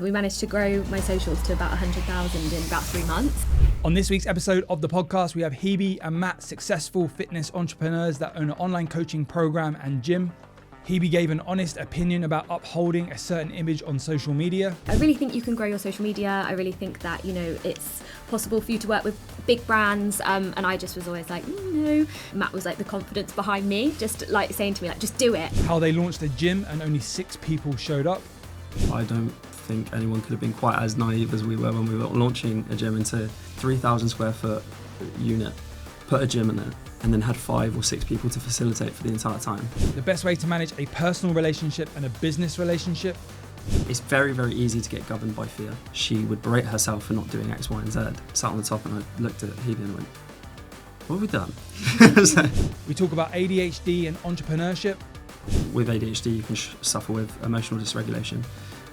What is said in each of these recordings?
We managed to grow my socials to about 100,000 in about 3 months. On this week's episode of the podcast, we have Hebe and Matt, successful fitness entrepreneurs that own an online coaching program and gym. Hebe gave an honest opinion about upholding a certain image on social media. I really think you can grow your social media. I really think that, it's possible for you to work with big brands. And I just was always like, no. Matt was like the confidence behind me, just like saying to me, like, just do it. How they launched a gym and only 6 people showed up. I don't think anyone could have been quite as naive as we were when we were launching a gym into 3,000 square foot unit, put a gym in it, and then had 5 or 6 people to facilitate for the entire time. The best way to manage a personal relationship and a business relationship. It's very, very easy to get governed by fear. She would berate herself for not doing X, Y, and Z. Sat on the top and I looked at Hebe and went, what have we done? We talk about ADHD and entrepreneurship. With ADHD, you can suffer with emotional dysregulation.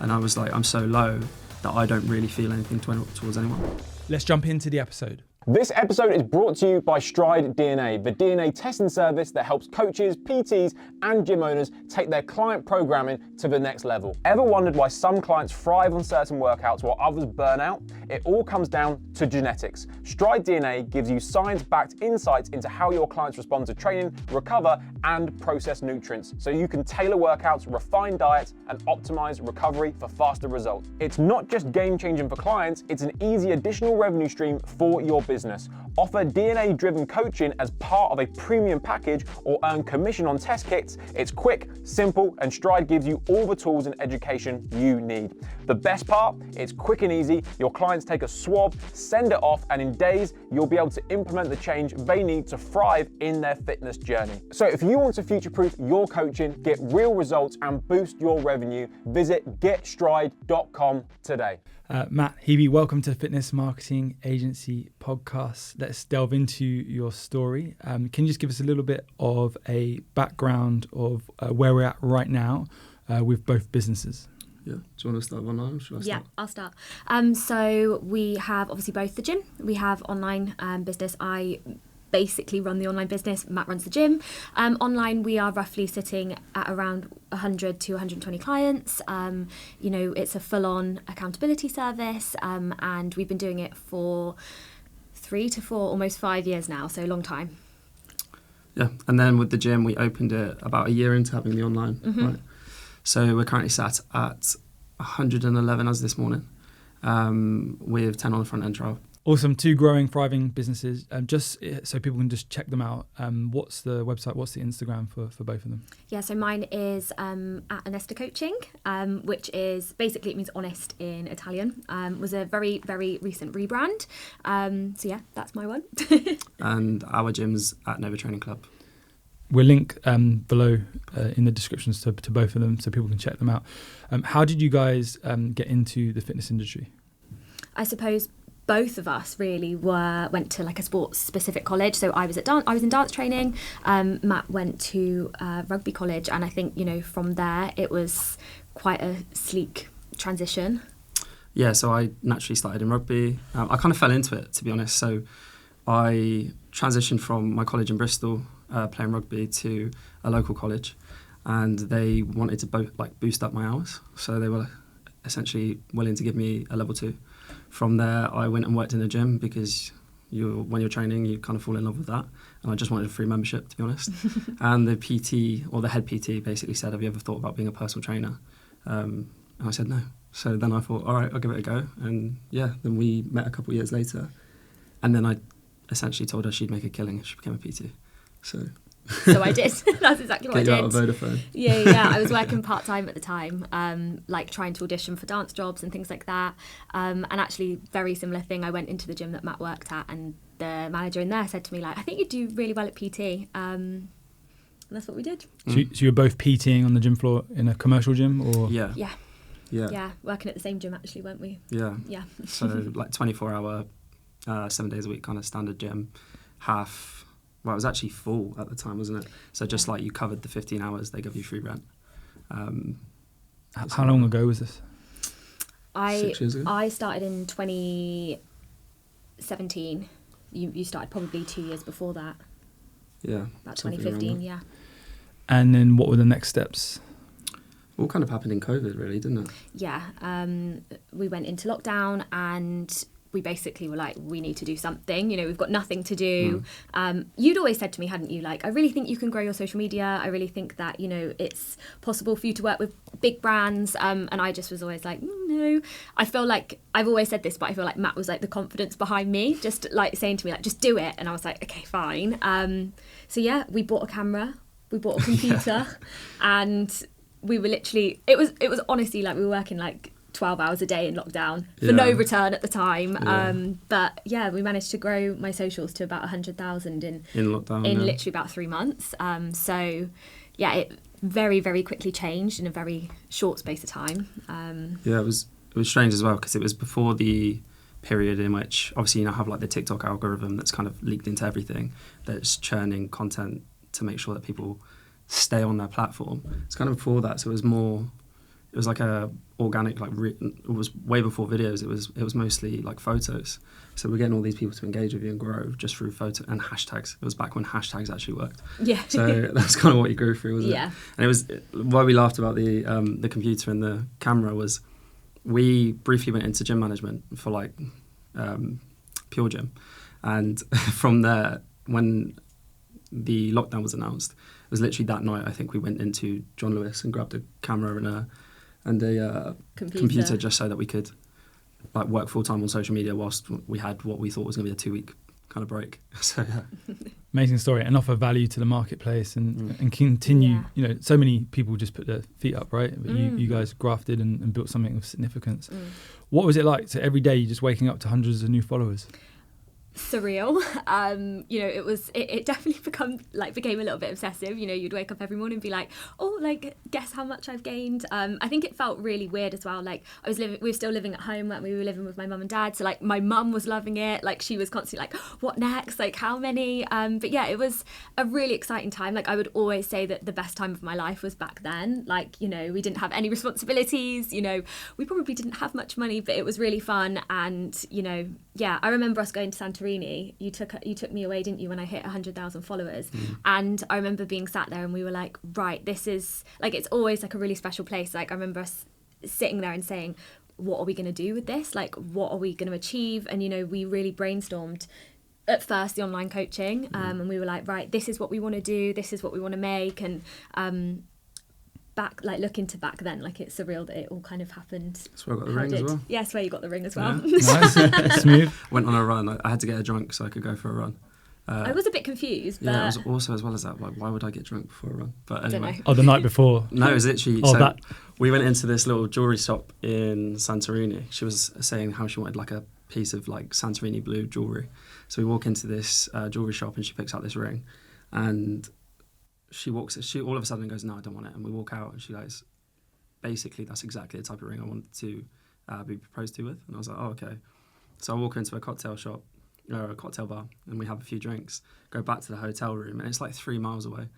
And I was like, I'm so low that I don't really feel anything towards anyone. Let's jump into the episode. This episode is brought to you by Stride DNA, the DNA testing service that helps coaches, PTs, and gym owners take their client programming to the next level. Ever wondered why some clients thrive on certain workouts while others burn out? It all comes down to genetics. Stride DNA gives you science-backed insights into how your clients respond to training, recover, and process nutrients, so you can tailor workouts, refine diets, and optimize recovery for faster results. It's not just game-changing for clients, it's an easy additional revenue stream for your business. Offer DNA-driven coaching as part of a premium package or earn commission on test kits. It's quick, simple, and Stride gives you all the tools and education you need. The best part, it's quick and easy. Your clients take a swab, send it off, and in days, you'll be able to implement the change they need to thrive in their fitness journey. So if you want to future-proof your coaching, get real results, and boost your revenue, visit getstride.com today. Matt, Hebe, welcome to Fitness Marketing Agency Podcast. Let's delve into your story. Can you just give us a little bit of a background of where we're at right now with both businesses? Yeah. Do you want to start one now? Yeah, I'll start. So we have obviously both the gym. We have online business. I basically run the online business. Matt runs the gym. Online, we are roughly sitting at around 100 to 120 clients. It's a full-on accountability service, and we've been doing it for 3 to 4, almost 5 years now, so a long time. Yeah, and then with the gym, we opened it about a year into having the online, right? So we're currently sat at 111 as this morning, with 10 on the front end trial. Awesome. 2 growing, thriving businesses. Just so people can just check them out. What's the website? What's the Instagram for both of them? Yeah, so mine is at Onesta Coaching, which is basically, it means honest in Italian. Was a very, very recent rebrand. So yeah, that's my one. And our gym's at Nova Training Club. We'll link below in the descriptions to both of them so people can check them out. How did you guys get into the fitness industry? I suppose both of us really went to like a sports specific college. So I was in dance training. Matt went to rugby college, and I think from there it was quite a sleek transition. Yeah, so I naturally started in rugby. I kind of fell into it, to be honest. So I transitioned from my college in Bristol, playing rugby, to a local college, and they wanted to boost up my hours. So they were essentially willing to give me a level 2. From there, I went and worked in a gym because when you're training, you kind of fall in love with that. And I just wanted a free membership, to be honest. And the PT, or the head PT, basically said, have you ever thought about being a personal trainer? And I said no. So then I thought, all right, I'll give it a go. And yeah, then we met a couple of years later. And then I essentially told her she'd make a killing if she became a PT. So I did. That's exactly what I did. Get you out of Vodafone. Yeah. I was working part-time at the time, trying to audition for dance jobs and things like that. And actually, very similar thing, I went into the gym that Matt worked at, and the manager in there said to me, like, I think you do really well at PT. And that's what we did. So you were both PTing on the gym floor in a commercial gym? Or Yeah, working at the same gym, actually, weren't we? Yeah. So 24-hour, 7 days a week kind of standard gym, Well, it was actually full at the time, wasn't it? So just like you covered the 15 hours, they give you free rent. How long ago was this? 6 years ago? I started in 2017. You started probably 2 years before that. Yeah. About 2015, yeah. And then what were the next steps? All kind of happened in COVID, really, didn't it? Yeah, we went into lockdown and we basically were like, we need to do something, you know, we've got nothing to do. You'd always said to me, hadn't you, like, I really think you can grow your social media. I really think that, you know, it's possible for you to work with big brands. And I just was always like, no. I feel like, I've always said this, but I feel like Matt was like the confidence behind me, just like saying to me, like, just do it. And I was like, okay, fine. So yeah, we bought a camera, we bought a computer, and we were literally, it was honestly like we were working like 12 hours a day in lockdown for no return at the time. But yeah, we managed to grow my socials to about 100,000 in lockdown, in literally about 3 months. So yeah, it very, very quickly changed in a very short space of time. Yeah, it was strange as well, because it was before the period in which obviously you now have like the TikTok algorithm that's kind of leaked into everything, that's churning content to make sure that people stay on their platform. It's kind of before that, so it was like a organic, like it was way before videos. It was mostly like photos. So we're getting all these people to engage with you and grow just through photo and hashtags. It was back when hashtags actually worked. Yeah. So that's kind of what you grew through, wasn't it? Yeah. And it was why we laughed about the computer and the camera was we briefly went into gym management for like Pure Gym, and from there, when the lockdown was announced, it was literally that night. I think we went into John Lewis and grabbed a camera and a computer just so that we could like work full time on social media whilst we had what we thought was going to be a 2-week kind of break. So yeah. Amazing story, and offer value to the marketplace and continue. Yeah. You know, so many people just put their feet up, right? But you guys grafted and built something of significance. What was it like? So every day you're just waking up to hundreds of new followers? Surreal. You know, it definitely became a little bit obsessive. You know, you'd wake up every morning and be like, oh, like, guess how much I've gained. I think it felt really weird as well. Like, we were still living at home, like, we were living with my mum and dad, so like my mum was loving it. Like, she was constantly like, what next, like, how many? But yeah, it was a really exciting time. Like, I would always say that the best time of my life was back then. Like, you know, we didn't have any responsibilities, you know, we probably didn't have much money, but it was really fun. And, you know, yeah, I remember us going to Santorini. You took me away, didn't you, when I hit 100,000 followers? And I remember being sat there and we were like, right, this is like, it's always like a really special place. Like, I remember us sitting there and saying, what are we going to do with this? Like, what are we going to achieve? And, you know, we really brainstormed at first the online coaching, and we were like, right, this is what we want to do, this is what we want to make. And looking to back then, like, it's surreal that it all kind of happened. That's where I got the ring as well. Yeah, that's where you got the ring as well. Yeah. Nice. Smooth. Went on a run. I had to get a drunk so I could go for a run. I was a bit confused, but... Yeah, it was also, as well as that, like, why would I get drunk before a run? But anyway. Oh, the night before? No, it was literally... We went into this little jewellery shop in Santorini. She was saying how she wanted, like, a piece of, like, Santorini blue jewellery. So we walk into this jewellery shop and she picks out this ring. And she all of a sudden goes, no, I don't want it. And we walk out and she goes, basically, that's exactly the type of ring I wanted to be proposed to with. And I was like, oh, okay. So I walk into a cocktail shop, or a cocktail bar, and we have a few drinks, go back to the hotel room, and it's like 3 miles away.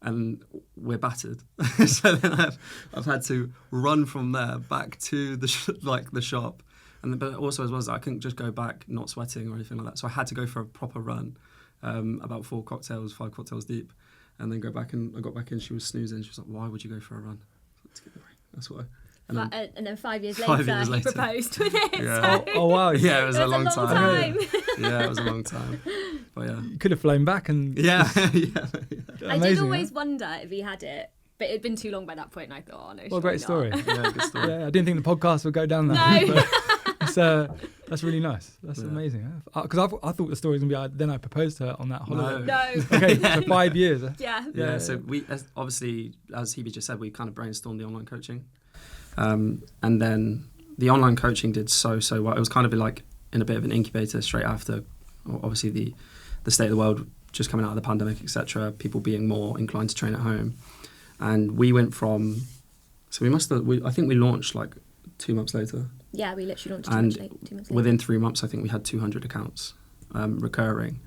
And we're battered. So then I've had to run from there back to the shop. But also, as well as that, I couldn't just go back not sweating or anything like that. So I had to go for a proper run, about 5 cocktails deep. And then go back, and I got back in, she was snoozing. She was like, why would you go for a run? To get the ring. That's why. And then 5 years later, he proposed with it. Yeah. So. Oh, wow. Yeah, it was a long time. Yeah. Yeah, it was a long time. But yeah. You could have flown back and... Yeah. I did always wonder if he had it, but it had been too long by that point, and I thought, oh no, what a great story. Yeah, good story. Yeah, I didn't think the podcast would go down that. No. That's really nice. That's amazing. Because I thought the story was going to be, then I proposed to her on that holiday. No. Okay, so 5 years. Yeah. So we, obviously, as Hebe just said, we kind of brainstormed the online coaching. And then the online coaching did so well. It was kind of like in a bit of an incubator straight after, obviously, the state of the world just coming out of the pandemic, etc., people being more inclined to train at home. And we went from, so I think we launched like 2 months later. Yeah, we literally launched 2 months later. Within 3 months, I think we had 200 accounts recurring.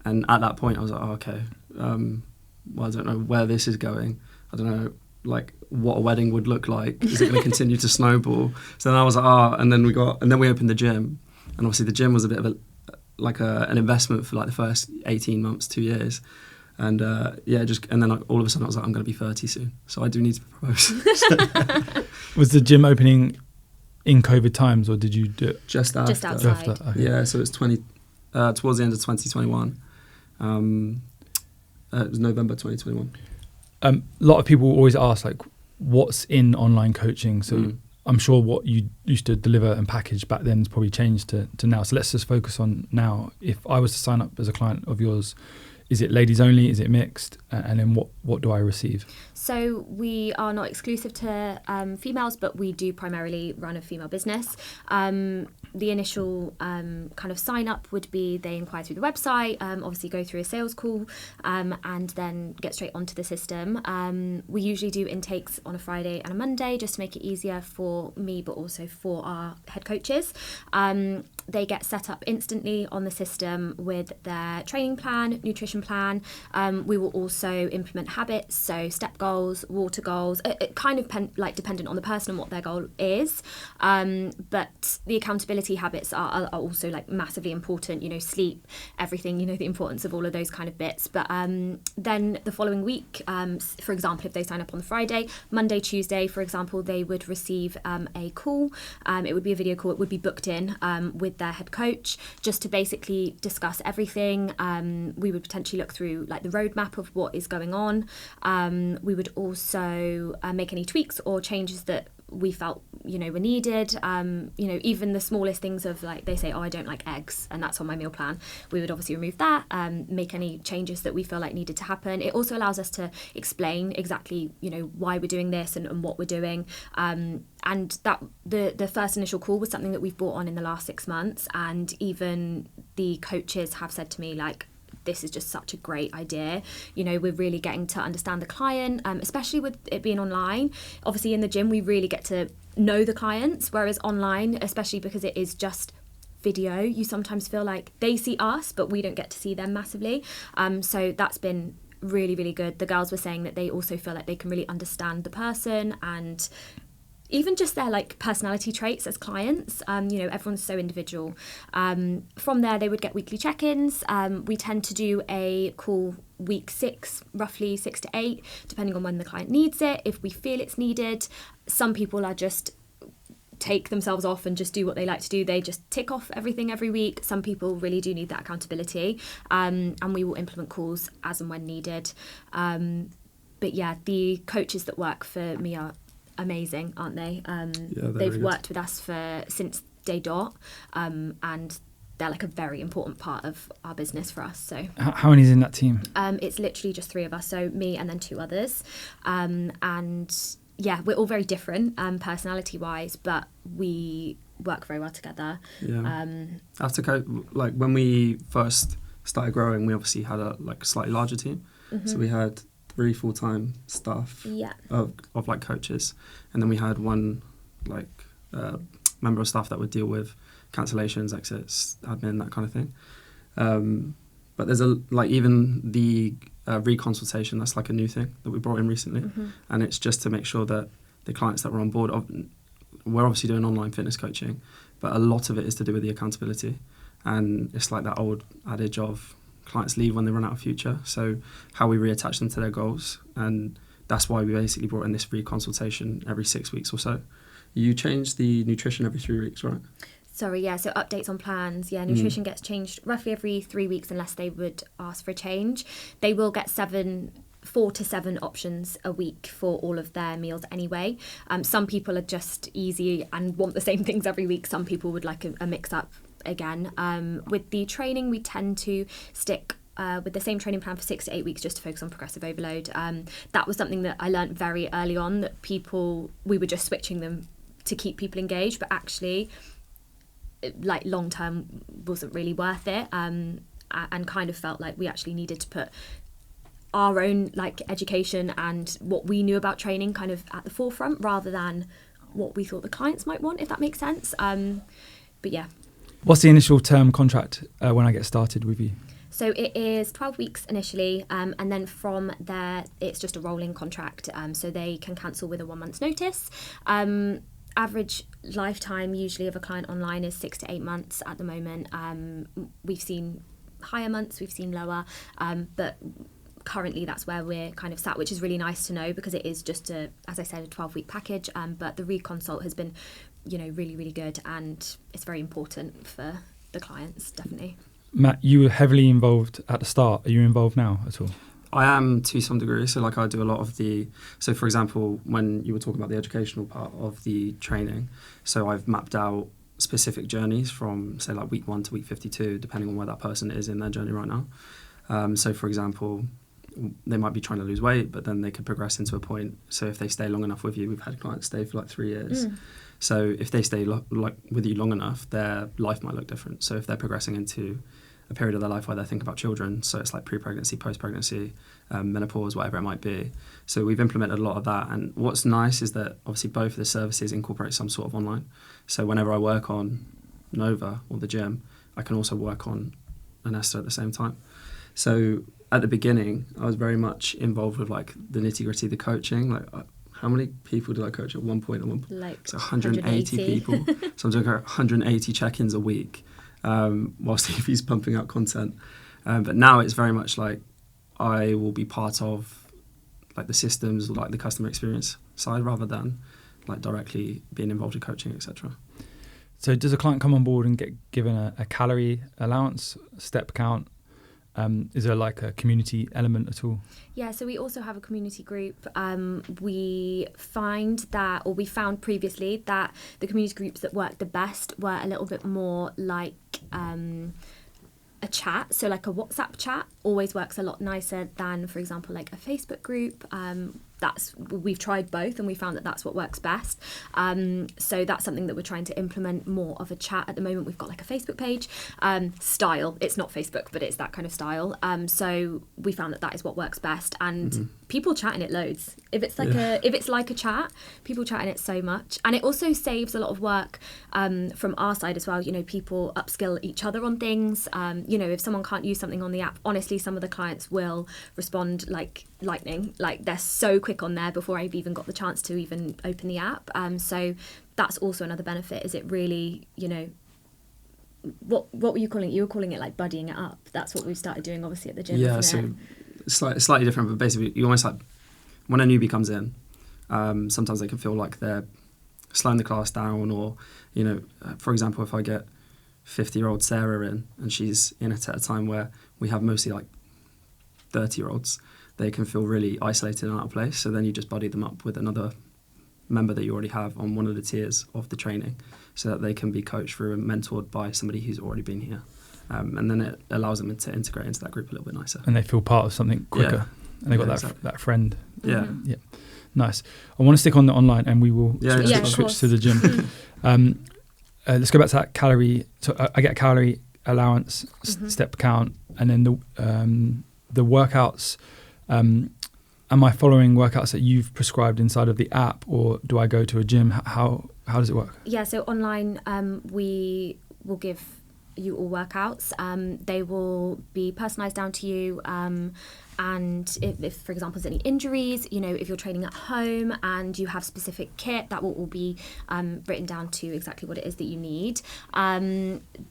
And at that point, I was like, oh, okay, well, I don't know where this is going. I don't know, like, what a wedding would look like. Is it going to continue to snowball? So then I was like, and then we opened the gym. And obviously the gym was a bit of an investment for like the first 18 months, 2 years. And and then all of a sudden I was like, I'm going to be 30 soon, so I do need to propose. Was the gym opening in COVID times, or did you do it Just outside. Okay. Yeah, so it's towards the end of 2021. It was November 2021. A lot of people always ask, like, what's in online coaching? So I'm sure what you used to deliver and package back then has probably changed to now. So let's just focus on now. If I was to sign up as a client of yours, is it ladies only? Is it mixed? And then what do I receive? So we are not exclusive to females, but we do primarily run a female business. The initial kind of sign up would be they inquire through the website, obviously go through a sales call, and then get straight onto the system. We usually do intakes on a Friday and a Monday just to make it easier for me, but also for our head coaches. They get set up instantly on the system with their training plan, nutrition plan. We will also implement habits, so step goals, water goals, it kind of dependent on the person and what their goal is. But the accountability habits are also like massively important, sleep, everything, the importance of all of those kind of bits. But then the following week, for example, if they sign up on the Friday, Monday, Tuesday, for example, they would receive a call. It would be a video call. It would be booked in with their head coach just to basically discuss everything. We would potentially look through like the roadmap of what is going on. We would also make any tweaks or changes that we felt were needed. Even the smallest things of like they say, I don't like eggs, and that's on my meal plan. We would obviously remove that, make any changes that we feel like needed to happen. It also allows us to explain exactly why we're doing this and what we're doing. And that the first initial call was something that we've brought on in the last 6 months, and even the coaches have said to me like, this is just such a great idea. We're really getting to understand the client, especially with it being online. Obviously in the gym, we really get to know the clients, whereas online, especially because it is just video, you sometimes feel like they see us, but we don't get to see them massively. So that's been really, really good. The girls were saying that they also feel like they can really understand the person and even just their like personality traits as clients. Everyone's so individual. From there, they would get weekly check-ins. We tend to do a call week 6, roughly 6 to 8, depending on when the client needs it, if we feel it's needed. Some people are just take themselves off and just do what they like to do. They just tick off everything every week. Some people really do need that accountability, and we will implement calls as and when needed. But yeah, the coaches that work for me are amazing, aren't they? They've worked with us since day dot, and they're like a very important part of our business for us. So how many is in that team? It's literally just 3 of us, so me and then 2 others, and yeah, we're all very different personality wise, but we work very well together. After like when we first started growing, we obviously had a slightly larger team. So we had 3 full-time staff of like coaches, and then we had 1 member of staff that would deal with cancellations, exits, admin, that kind of thing. But there's even the reconsultation, that's like a new thing that we brought in recently, and it's just to make sure that the clients that were on board, we're obviously doing online fitness coaching, but a lot of it is to do with the accountability, and it's like that old adage of clients leave when they run out of future. So how we reattach them to their goals, and that's why we basically brought in this free consultation every 6 weeks or so. You change the nutrition every 3 weeks, right? Sorry, yeah, so updates on plans. Yeah, nutrition gets changed roughly every 3 weeks unless they would ask for a change. They will get 4 to 7 options a week for all of their meals anyway. Some people are just easy and want the same things every week. Some people would like a mix up again. With the training, we tend to stick with the same training plan for 6 to 8 weeks just to focus on progressive overload. That was something that I learned very early on, that we were just switching them to keep people engaged, but actually like long term wasn't really worth it, and kind of felt like we actually needed to put our own like education and what we knew about training kind of at the forefront rather than what we thought the clients might want, if that makes sense. But yeah. What's the initial term contract when I get started with you? So it is 12 weeks initially, and then from there it's just a rolling contract, so they can cancel with a 1 month's notice. Average lifetime usually of a client online is 6 to 8 months at the moment. We've seen higher months, we've seen lower, but currently that's where we're kind of sat, which is really nice to know, because it is just as I said, a 12-week package. But the reconsult has been, really, really good, and it's very important for the clients, definitely. Matt, you were heavily involved at the start. Are you involved now at all? I am to some degree. So like I do a lot of so for example, when you were talking about the educational part of the training, so I've mapped out specific journeys from, say, like week 1 to week 52, depending on where that person is in their journey right now. So for example, they might be trying to lose weight, but then they could progress into a point. So if they stay long enough with you, we've had clients stay for like 3 years. So if they stay with you long enough, their life might look different. So if they're progressing into a period of their life where they think about children, so it's like pre-pregnancy, post-pregnancy, menopause, whatever it might be. So we've implemented a lot of that. And what's nice is that obviously both of the services incorporate some sort of online. So whenever I work on Nova or the gym, I can also work on Anesta at the same time. So at the beginning, I was very much involved with like the nitty-gritty, the coaching. Like, how many people did I coach at one point? Like so 180 people. So I'm doing 180 check-ins a week whilst Hebe's pumping out content. But now it's very much like I will be part of like the systems, like the customer experience side, rather than like directly being involved in coaching, etc. So does a client come on board and get given a calorie allowance, step count? Is there like a community element at all? Yeah, so we also have a community group. We found previously that the community groups that worked the best were a little bit more like a chat. So like a WhatsApp chat always works a lot nicer than, for example, like a Facebook group. We've tried both and we found that that's what works best. So that's something that we're trying to implement, more of a chat. At the moment we've got like a Facebook page style. It's not Facebook, but it's that kind of style. So we found that is what works best, and people chat in it loads. If it's like a chat, people chat in it so much, and it also saves a lot of work from our side as well. People upskill each other on things. If someone can't use something on the app, honestly, some of the clients will respond like lightning. Like, they're so quick on there before I've even got the chance to even open the app. So that's also another benefit. Is it really, what were you calling it? You were calling it like buddying it up. That's what we've started doing, obviously, at the gym. Yeah, isn't so it's slightly different, but basically you almost like, when a newbie comes in, sometimes they can feel like they're slowing the class down, or, for example, if I get 50-year-old Sarah in, and she's in it at a time where we have mostly like 30-year-olds, they can feel really isolated and out of place. So then you just buddy them up with another member that you already have on one of the tiers of the training, so that they can be coached through and mentored by somebody who's already been here. And then it allows them to integrate into that group a little bit nicer. And they feel part of something quicker. Yeah. And they've got exactly. that friend. Yeah. Mm-hmm. Yeah. Nice. I want to stick on the online, and we will switch to the gym. Let's go back to that calorie. So I get a calorie allowance, step count, and then the workouts. Am I following workouts that you've prescribed inside of the app, or do I go to a gym? How does it work? Yeah, so online we will give you all workouts. They will be personalised down to you. And if, for example, there's any injuries, if you're training at home and you have specific kit, that will all be written down to exactly what it is that you need.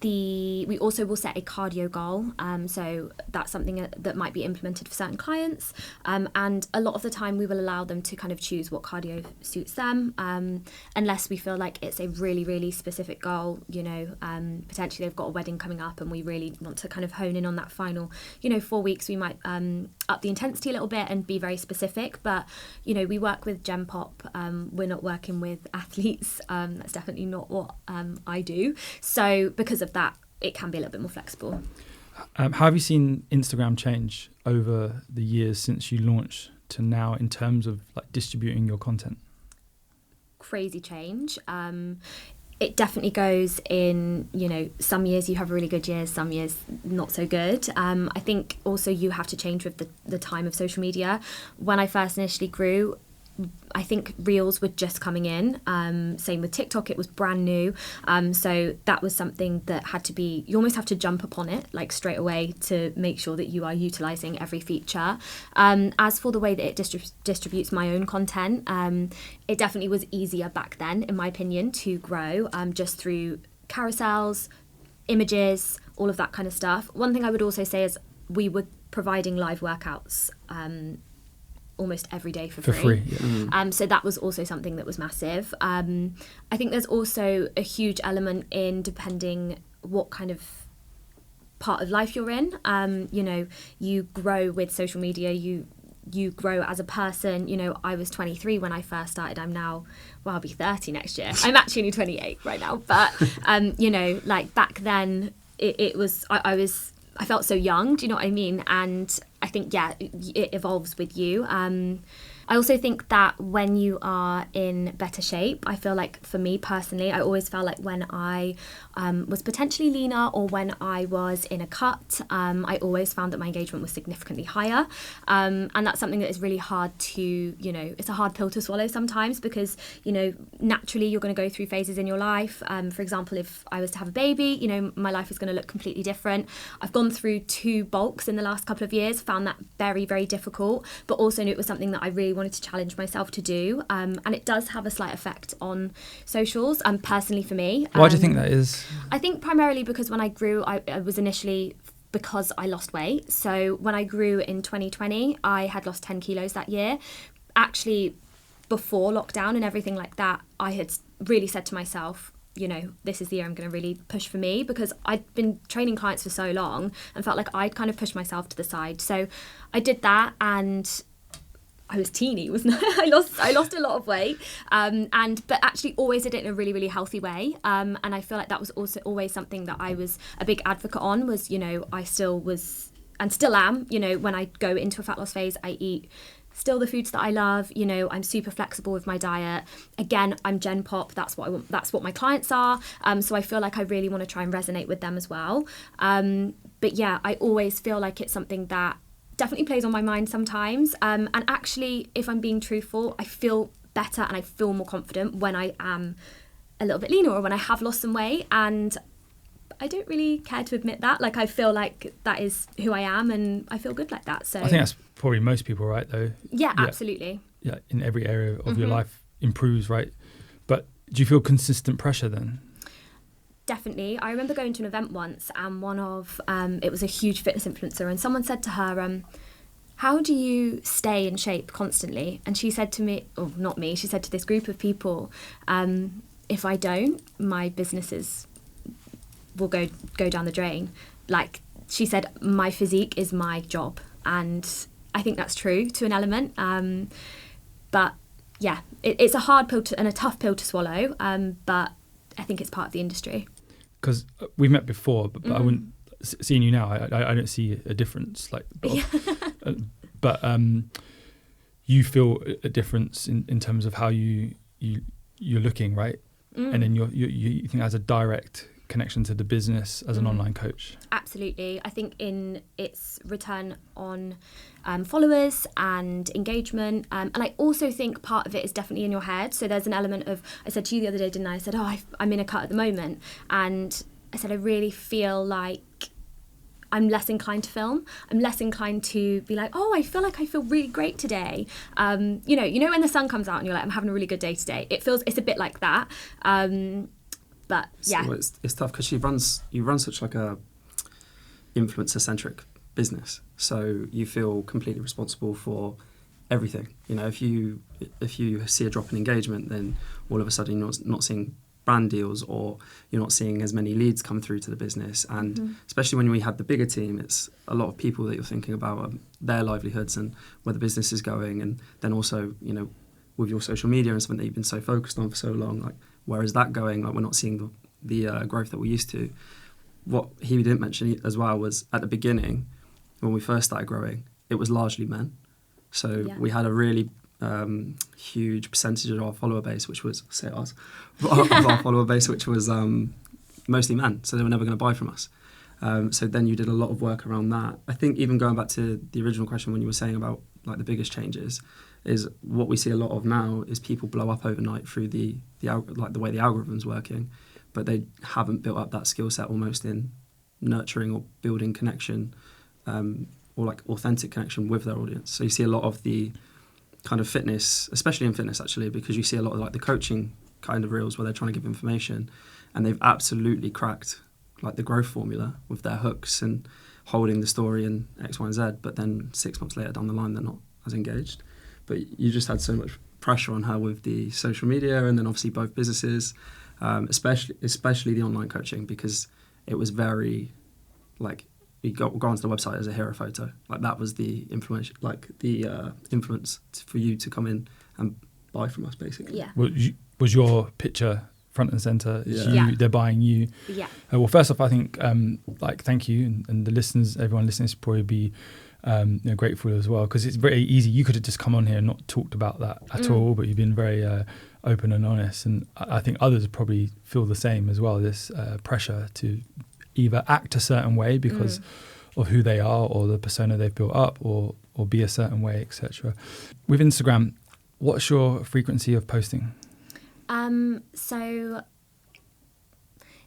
We also will set a cardio goal. So that's something that might be implemented for certain clients. And a lot of the time we will allow them to kind of choose what cardio suits them, unless we feel like it's a really, really specific goal. Potentially they've got a wedding coming up and we really want to kind of hone in on that final, 4 weeks. We might up the intensity a little bit and be very specific, but we work with Gen Pop. We're not working with athletes. That's definitely not what I do. So because of that, it can be a little bit more flexible. How have you seen Instagram change over the years since you launched to now, in terms of like distributing your content? Crazy change. It definitely goes in, some years you have really good years, some years not so good. I think also you have to change with the time of social media. When I first initially grew, I think Reels were just coming in. Same with TikTok, it was brand new. So that was something that had to be, you almost have to jump upon it like straight away to make sure that you are utilising every feature. As for the way that it distributes my own content, it definitely was easier back then, in my opinion, to grow just through carousels, images, all of that kind of stuff. One thing I would also say is we were providing live workouts almost every day for free. So that was also something that was massive. I think there's also a huge element in depending what kind of part of life you're in. You know, you grow with social media, you grow as a person. You know, I was 23 when I first started. I'm now, well, I'll be 30 next year. I'm actually only 28 right now. But, you know, like back then it was, I felt so young, do you know what I mean? And I think, yeah, it evolves with you. I also think that when you are in better shape, I feel like for me personally, I always felt like when I was potentially leaner or when I was in a cut, I always found that my engagement was significantly higher. And that's something that is really hard to, you know, it's a hard pill to swallow sometimes because, you know, naturally you're going to go through phases in your life. For example, if I was to have a baby, you know, my life is going to look completely different. I've gone through 2 bulks in the last couple of years, found that very, very difficult, but also knew it was something that I really wanted to challenge myself to do. And it does have a slight effect on socials, personally for me. Why do you think that is? I think primarily because when I grew, I was initially because I lost weight. So when I grew in 2020, I had lost 10 kilos that year. Actually, before lockdown and everything like that, I had really said to myself, you know, this is the year I'm going to really push for me, because I'd been training clients for so long and felt like I'd kind of pushed myself to the side. So I did that, and I was teeny, wasn't I? I lost a lot of weight, but actually always did it in a really, really healthy way. And I feel like that was also always something that I was a big advocate on, was, you know, I still was and still am, you know, when I go into a fat loss phase, I eat still the foods that I love. You know, I'm super flexible with my diet. Again, I'm Gen Pop. That's what I want. That's what my clients are. So I feel like I really want to try and resonate with them as well. But yeah, I always feel like it's something that definitely plays on my mind sometimes. And actually, if I'm being truthful, I feel better and I feel more confident when I am a little bit leaner or when I have lost some weight. And I don't really care to admit that. Like, I feel like that is who I am and I feel good like that. So I think that's probably most people, right, though? Yeah, absolutely. Yeah, in every area of your life improves, right? But do you feel consistent pressure then? Definitely. I remember going to an event once, and it was a huge fitness influencer, and someone said to her, how do you stay in shape constantly? And she said to me, or not me, she said to this group of people, if I don't, my businesses will go down the drain. Like, she said, my physique is my job. And I think that's true to an element. But yeah, it's a hard pill and a tough pill to swallow. But I think it's part of the industry. Because we've met before, but I wouldn't, seeing you now, I don't see a difference. Like, but you feel a difference in terms of how you're looking, right? And then you think as a direct connection to the business as an online coach. Absolutely. I think in its return on followers and engagement, and I also think part of it is definitely in your head. So there's an element of, I said to you the other day, didn't I? I said, I'm in a cut at the moment, and I said I really feel like I'm less inclined to film. I'm less inclined to be like, I feel like I feel really great today. You know when the sun comes out and you're like, I'm having a really good day today. It's a bit like that. But yeah, so it's tough because you run such like a influencer-centric business, so you feel completely responsible for everything. You know, if you see a drop in engagement, then all of a sudden you're not seeing brand deals, or you're not seeing as many leads come through to the business. And especially when we had the bigger team, it's a lot of people that you're thinking about their livelihoods and where the business is going, and then also, you know, with your social media and something that you've been so focused on for so long, like, where is that going? Like, we're not seeing the growth that we used to. What he didn't mention as well was at the beginning, when we first started growing, it was largely men. So we had a really huge percentage of our follower base, which was, of our follower base, which was mostly men. So they were never going to buy from us. So then you did a lot of work around that. I think even going back to the original question when you were saying about like the biggest changes, is what we see a lot of now is people blow up overnight through the way the algorithm's working, but they haven't built up that skill set almost in nurturing or building connection, or like authentic connection with their audience. So you see a lot of the kind of fitness, especially in fitness actually, because you see a lot of like the coaching kind of reels where they're trying to give information, and they've absolutely cracked like the growth formula with their hooks and holding the story in X, Y, and Z, but then 6 months later down the line, they're not as engaged. But you just had so much pressure on her with the social media, and then obviously both businesses, especially the online coaching, because it was very, like, you go onto the website as a hero photo. Like, that was the influence, influence for you to come in and buy from us, basically. Yeah. Was your picture front and center? Yeah. They're buying you. Yeah. Well, first off, I think thank you, and the listeners, everyone listening, should probably be grateful as well, because it's very easy. You could have just come on here and not talked about that at all, but you've been very open and honest, and I think others probably feel the same as well. This pressure to either act a certain way because of who they are or the persona they've built up, or be a certain way, etc. With Instagram, what's your frequency of posting? So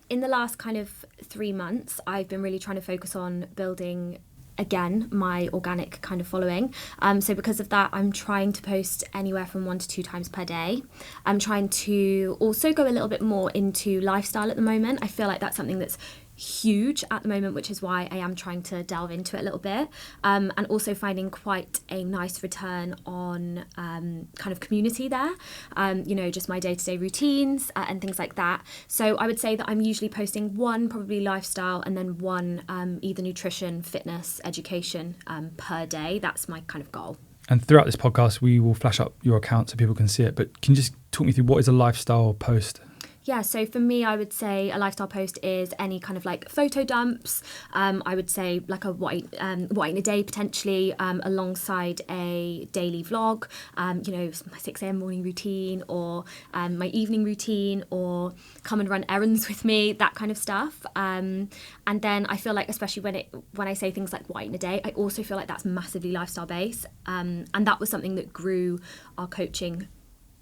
in the last kind of 3 months, I've been really trying to focus on building, again, my organic kind of following. So because of that, I'm trying to post anywhere from 1 to 2 times per day. I'm trying to also go a little bit more into lifestyle at the moment. I feel like that's something that's huge at the moment, which is why I am trying to delve into it a little bit, and also finding quite a nice return on kind of community there, just my day-to-day routines and things like that. So I would say that I'm usually posting 1 probably lifestyle, and then 1 either nutrition, fitness, education per day. That's my kind of goal. And throughout this podcast, we will flash up your account so people can see it, but can you just talk me through what is a lifestyle post? Yeah, so for me, I would say a lifestyle post is any kind of like photo dumps. I would say like a what I eat in a day potentially, alongside a daily vlog. My 6 a.m. morning routine, or my evening routine, or come and run errands with me, that kind of stuff. And then I feel like, especially when I say things like what I eat in a day, I also feel like that's massively lifestyle based. And that was something that grew our coaching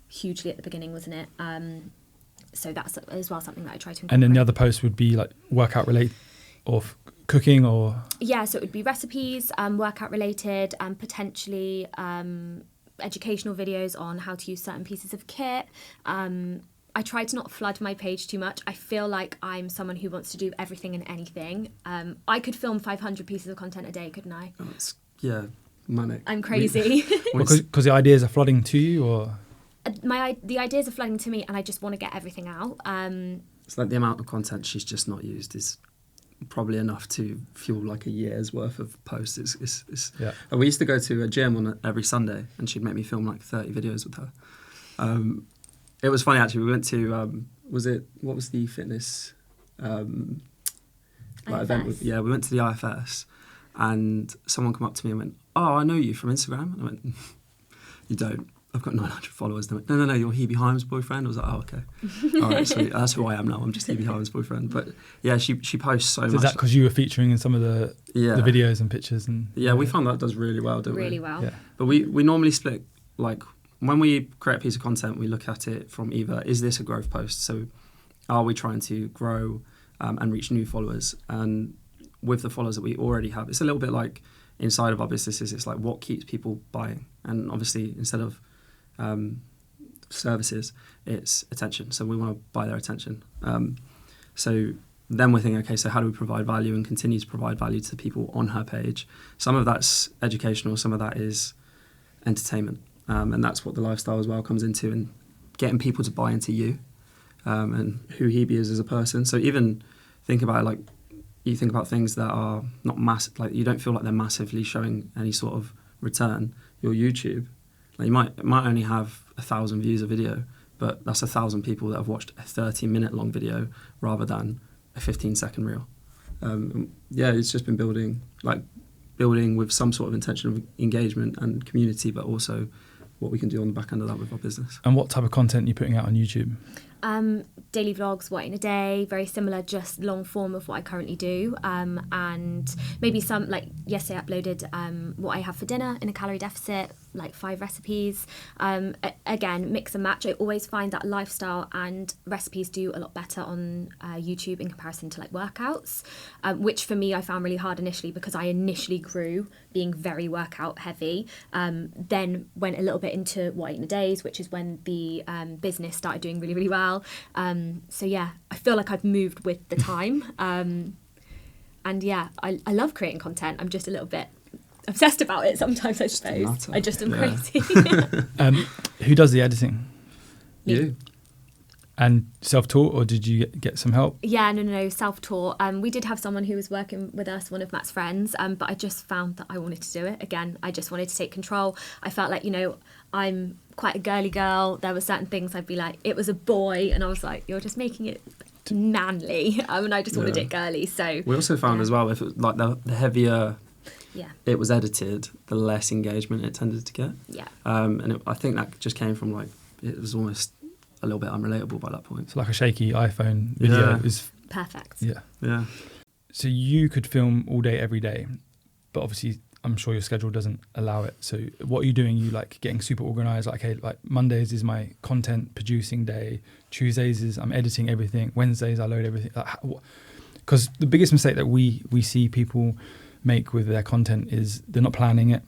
hugely at the beginning, wasn't it? So that's as well something that I try to incorporate. And then the other posts would be like workout related, or cooking, or... Yeah, so it would be recipes, workout related, and potentially educational videos on how to use certain pieces of kit. I try to not flood my page too much. I feel like I'm someone who wants to do everything and anything. I could film 500 pieces of content a day, couldn't I? Oh, manic. I'm crazy. Because the ideas are flooding to you, or... The ideas are flooding to me, and I just want to get everything out. It's like the amount of content she's just not used is probably enough to fuel like a year's worth of posts. Yeah. We used to go to a gym on every Sunday, and she'd make me film like 30 videos with her. It was funny actually. We went to what was the fitness event? We went to the IFS, and someone came up to me and went, "Oh, I know you from Instagram." And I went, "You don't. I've got 900 followers." They went, no, you're Hebe Himes' boyfriend. I was like, oh, okay. All right, sweet. That's who I am now. I'm just Hebe Himes' boyfriend. But yeah, she posts so much. Is that because you were featuring in some of the videos and pictures? And yeah, we found that does really well, don't we? Really well. Yeah. But we normally split, like, when we create a piece of content, we look at it from either, is this a growth post? So are we trying to grow and reach new followers? And with the followers that we already have, it's a little bit like inside of our businesses, it's like what keeps people buying. And obviously, instead of services, it's attention. So we want to buy their attention. So then we're thinking, okay, so how do we provide value and continue to provide value to the people on her page? Some of that's educational, some of that is entertainment. And that's what the lifestyle as well comes into, and getting people to buy into you and who Hebe is as a person. So even think about it, like, you think about things that are not massive, like you don't feel like they're massively showing any sort of return. Your YouTube, like you might only have 1,000 views a video, but that's 1,000 people that have watched a 30-minute long video rather than a 15-second reel. It's just been building with some sort of intention of engagement and community, but also what we can do on the back end of that with our business. And what type of content are you putting out on YouTube? Daily vlogs, what in a day, very similar, just long form of what I currently do, and maybe some, like yesterday I uploaded what I have for dinner in a calorie deficit, like 5 recipes. Again, mix and match. I always find that lifestyle and recipes do a lot better on YouTube in comparison to like workouts, which for me I found really hard initially, because I initially grew being very workout heavy, then went a little bit into what I eat in a days, which is when the business started doing really, really well. So yeah, I feel like I've moved with the time. yeah, I love creating content. I'm just a little bit obsessed about it sometimes, I suppose. I just am crazy. Who does the editing? Me. You. And self-taught, or did you get some help? Yeah, no, self-taught. We did have someone who was working with us, one of Matt's friends, but I just found that I wanted to do it. Again, I just wanted to take control. I felt like, I'm quite a girly girl. There were certain things I'd be like, it was a boy, and I was like, you're just making it manly, and I just wanted it girly. So we also found as well, if it was like the heavier it was edited, the less engagement it tended to get. Yeah. I think that just came from like, it was almost a little bit unrelatable by that point. So like a shaky iPhone video is perfect. Yeah. So you could film all day, every day, but obviously I'm sure your schedule doesn't allow it. So what are you doing? You like getting super organized, like, okay, like Mondays is my content producing day. Tuesdays is I'm editing everything. Wednesdays I load everything. Because the biggest mistake that we see people make with their content is they're not planning it.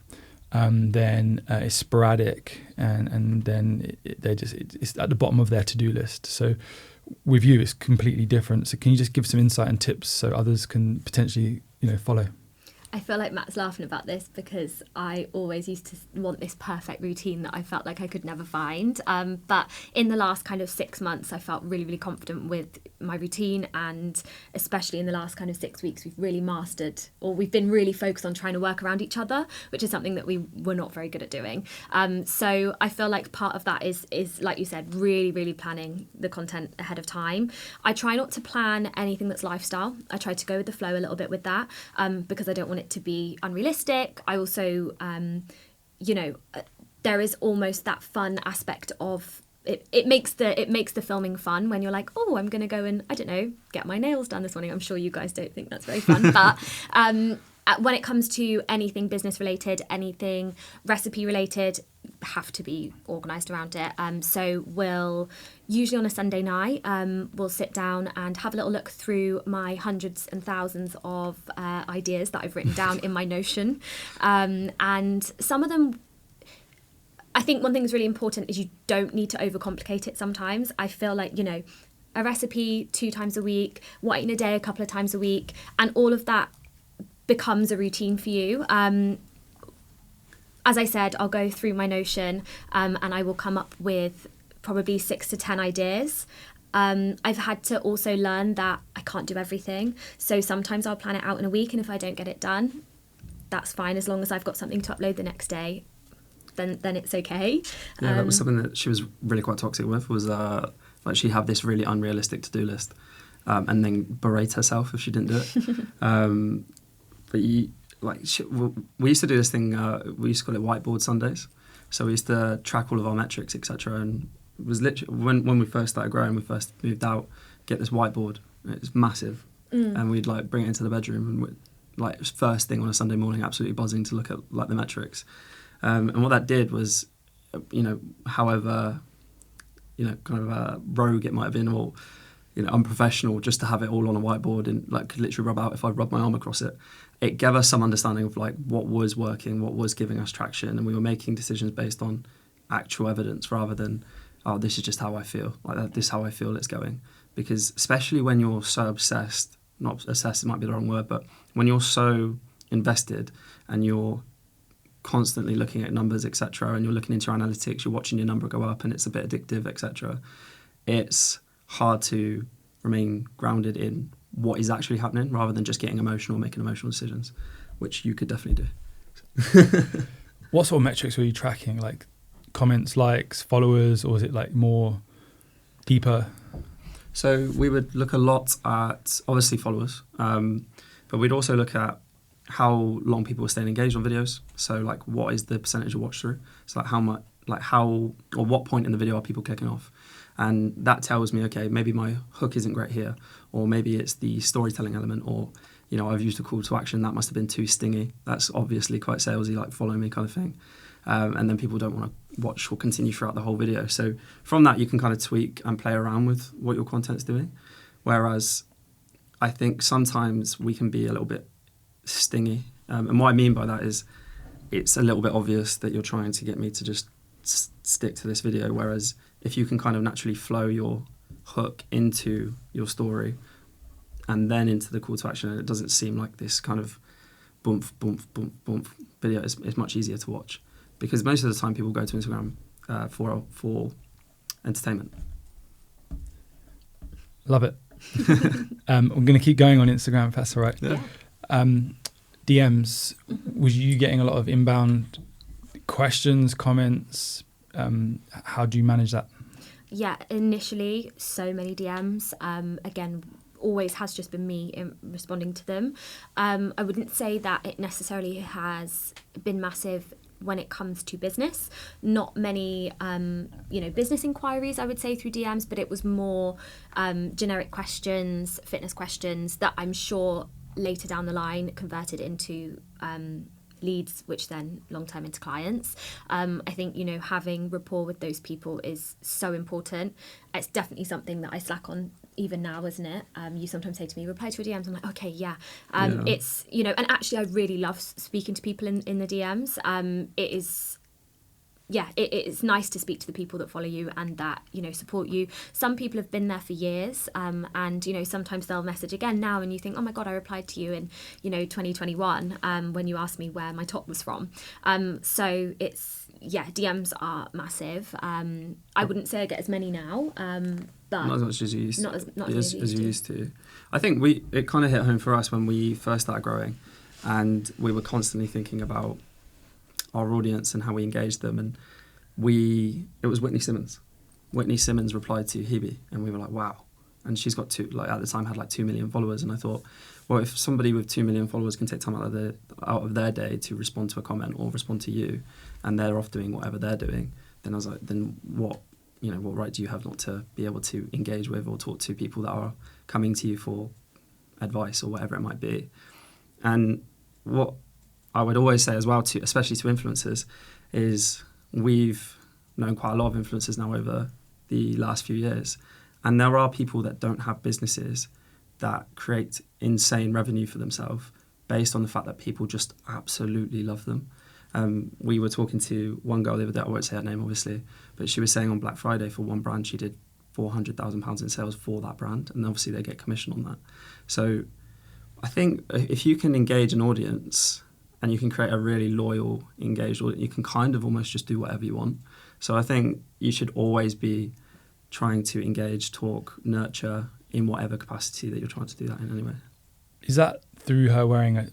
Then it's sporadic, and then it's at the bottom of their to-do list. So with you, it's completely different. So can you just give some insight and tips so others can potentially, follow? I feel like Matt's laughing about this because I always used to want this perfect routine that I felt like I could never find. But in the last kind of 6 months, I felt really, really confident with my routine. And especially in the last kind of 6 weeks, we've really mastered, or we've been really focused on trying to work around each other, which is something that we were not very good at doing. So I feel like part of that is like you said, really, really planning the content ahead of time. I try not to plan anything that's lifestyle. I try to go with the flow a little bit with that, because I don't want it to be unrealistic. I also, there is almost that fun aspect of it. It makes the filming fun when you're like, oh, I'm going to go and, I don't know, get my nails done this morning. I'm sure you guys don't think that's very fun, but when it comes to anything business related, anything recipe related, have to be organised around it. So we'll usually on a Sunday night, we'll sit down and have a little look through my hundreds and thousands of ideas that I've written down in my Notion. And some of them, I think one thing that's really important is you don't need to overcomplicate it sometimes. I feel like, a recipe 2 times a week, what I eat in a day a couple of times a week, and all of that becomes a routine for you. As I said, I'll go through my Notion and I will come up with probably 6 to 10 ideas. I've had to also learn that I can't do everything. So sometimes I'll plan it out in a week, and if I don't get it done, that's fine. As long as I've got something to upload the next day, then it's okay. Yeah, that was something that she was really quite toxic with, was like she'd have this really unrealistic to-do list and then berate herself if she didn't do it. But we used to do this thing, we used to call it Whiteboard Sundays. So we used to track all of our metrics, etc. And it was literally, when we first started growing, we first moved out, get this whiteboard. It's massive. And we'd like bring it into the bedroom, and like first thing on a Sunday morning, absolutely buzzing to look at like the metrics. And what that did was, however, kind of rogue it might have been, or unprofessional, just to have it all on a whiteboard and like could literally rub out if I rubbed my arm across it. It gave us some understanding of like what was working, what was giving us traction, and we were making decisions based on actual evidence rather than, oh, this is just how I feel, like this is how I feel it's going. Because especially when you're so obsessed, not obsessed, it might be the wrong word, but when you're so invested and you're constantly looking at numbers, etc., and you're looking into your analytics, you're watching your number go up and it's a bit addictive, etc., it's hard to remain grounded in what is actually happening rather than just getting emotional, making emotional decisions, which you could definitely do. What sort of metrics were you tracking? Like comments, likes, followers, or is it like more deeper? So we would look a lot at obviously followers, but we'd also look at how long people were staying engaged on videos. So like what is the percentage of watch through? So like how much, like how, or what point in the video are people clicking off? And that tells me, okay, maybe my hook isn't great here, or maybe it's the storytelling element, or, I've used a call to action, that must have been too stingy. That's obviously quite salesy, like follow me kind of thing. And then people don't want to watch or continue throughout the whole video. So from that, you can kind of tweak and play around with what your content's doing. Whereas I think sometimes we can be a little bit stingy. And what I mean by that is it's a little bit obvious that you're trying to get me to just stick to this video. Whereas if you can kind of naturally flow your hook into your story, and then into the call to action, and it doesn't seem like this kind of bump, bump, bump, bump video. It's much easier to watch, because most of the time people go to Instagram for entertainment. Love it. I'm going to keep going on Instagram if that's all right. Yeah. DMs, was you getting a lot of inbound questions, comments? How do you manage that? Yeah, initially, so many DMs. Again, always has just been me in responding to them. I wouldn't say that it necessarily has been massive when it comes to business. Not many, business inquiries, I would say, through DMs, but it was more generic questions, fitness questions that I'm sure later down the line converted into leads, which then long term into clients. I think, having rapport with those people is so important. It's definitely something that I slack on even now, isn't it? You sometimes say to me, reply to your DMs. I'm like, okay, yeah. It's, and actually I really love speaking to people in the DMs. It's nice to speak to the people that follow you and that, support you. Some people have been there for years, and, sometimes they'll message again now and you think, oh my God, I replied to you in, 2021 when you asked me where my top was from. So it's, DMs are massive. I wouldn't say I get as many now, but not as much as you used to. Not as you used to. I think it kind of hit home for us when we first started growing, and we were constantly thinking about our audience and how we engaged them, and it was Whitney Simmons. Whitney Simmons replied to Hebe, and we were like, wow. And she's got at the time had 2 million followers, and I thought, well, if somebody with 2 million followers can take time out of their day to respond to a comment or respond to you, and they're off doing whatever they're doing, then I was like, then what right do you have not to be able to engage with or talk to people that are coming to you for advice or whatever it might be? And what I would always say as well, especially to influencers, is we've known quite a lot of influencers now over the last few years, and there are people that don't have businesses that create insane revenue for themselves based on the fact that people just absolutely love them. We were talking to one girl the other day, I won't say her name obviously, but she was saying on Black Friday for one brand she did £400,000 in sales for that brand, and obviously they get commission on that. So I think if you can engage an audience and you can create a really loyal, engaged audience, you can kind of almost just do whatever you want. So I think you should always be trying to engage, talk, nurture in whatever capacity that you're trying to do that in anyway. Is that through her wearing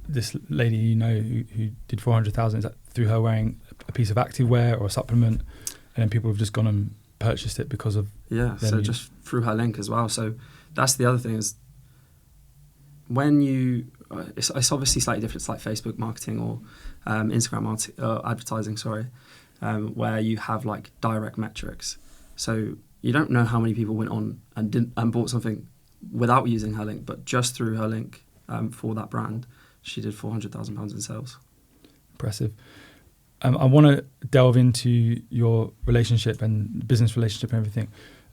this lady who did 400,000? Is that through her wearing a piece of activewear or a supplement, and then people have just gone and purchased it because of? Yeah, so just through her link as well. So that's the other thing is when you, it's obviously slightly different. It's like Facebook marketing or Instagram advertising. Where you have like direct metrics. So you don't know how many people went on and bought something without using her link, but just through her link for that brand, she did £400,000 in sales. Impressive. I want to delve into your relationship and business relationship and everything,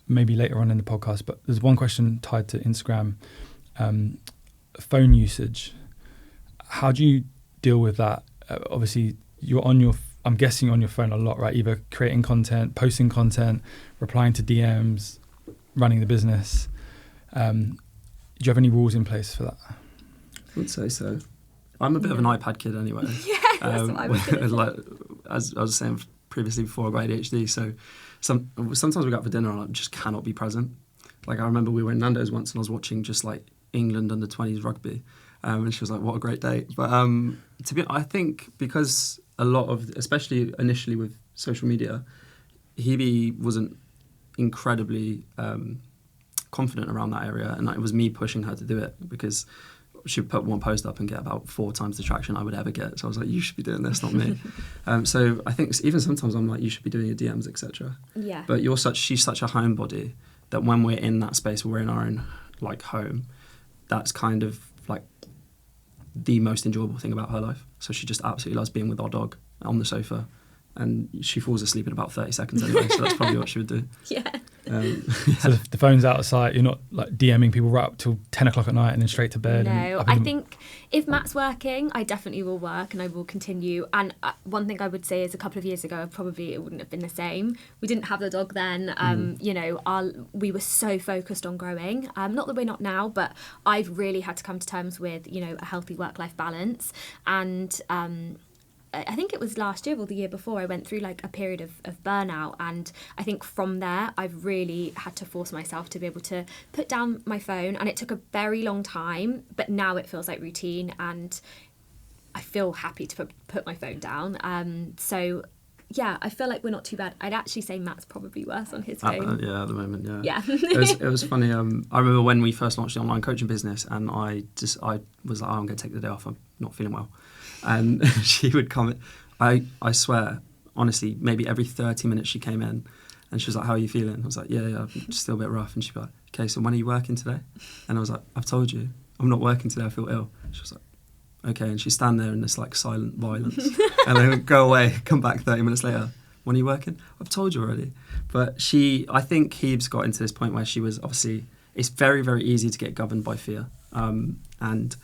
maybe later on in the podcast. But there's one question tied to Instagram, phone usage. How do you deal with that? Obviously, I'm guessing on your phone a lot, right? Either creating content, posting content, replying to DMs, running the business. Do you have any rules in place for that? I would say so. I'm a bit of an iPad kid anyway. Yeah, that's what I was gonna say. Like, as I was saying previously before, I got ADHD, so sometimes we go out for dinner and I just cannot be present. Like I remember we were in Nando's once and I was watching just like England under-20s rugby, and she was like, what a great day. But I think because a lot of, especially initially with social media, Hebe wasn't incredibly confident around that area, and it was me pushing her to do it because she would put one post up and get about 4 times the traction I would ever get. So I was like, you should be doing this, not me. So I think even sometimes I'm like, you should be doing your DMs, etc. Yeah. But she's such a homebody that when we're in that space, we're in our own like home, that's kind of like the most enjoyable thing about her life. So she just absolutely loves being with our dog on the sofa, and she falls asleep in about 30 seconds anyway, so that's probably what she would do. Yeah. So the phone's out of sight. You're not like DMing people right up till 10 o'clock at night and then straight to bed. No, I think if Matt's working, I definitely will work and I will continue. And one thing I would say is a couple of years ago, probably it wouldn't have been the same. We didn't have the dog then. You know, we were so focused on growing. Not that we're not now, but I've really had to come to terms with, you know, a healthy work-life balance. And I think it was last year or the year before, I went through like a period of burnout. And I think from there, I've really had to force myself to be able to put down my phone. And it took a very long time, but now it feels like routine and I feel happy to put my phone down. So yeah, I feel like we're not too bad. I'd actually say Matt's probably worse on his phone. Yeah, at the moment, yeah. Yeah. it was funny. I remember when we first launched the online coaching business, and I was like, oh, I'm going to take the day off. I'm not feeling well. And she would come. I swear, honestly, maybe every 30 minutes she came in, and she was like, how are you feeling? I was like, yeah, I'm just still a bit rough. And she'd be like, okay, so when are you working today? And I was like, I've told you, I'm not working today. I feel ill. She was like, okay, and she'd stand there in this like silent violence and then go away, come back 30 minutes later. When are you working? I've told you already. But I think Hebe's got into this point where she was obviously, it's very, very easy to get governed by fear. And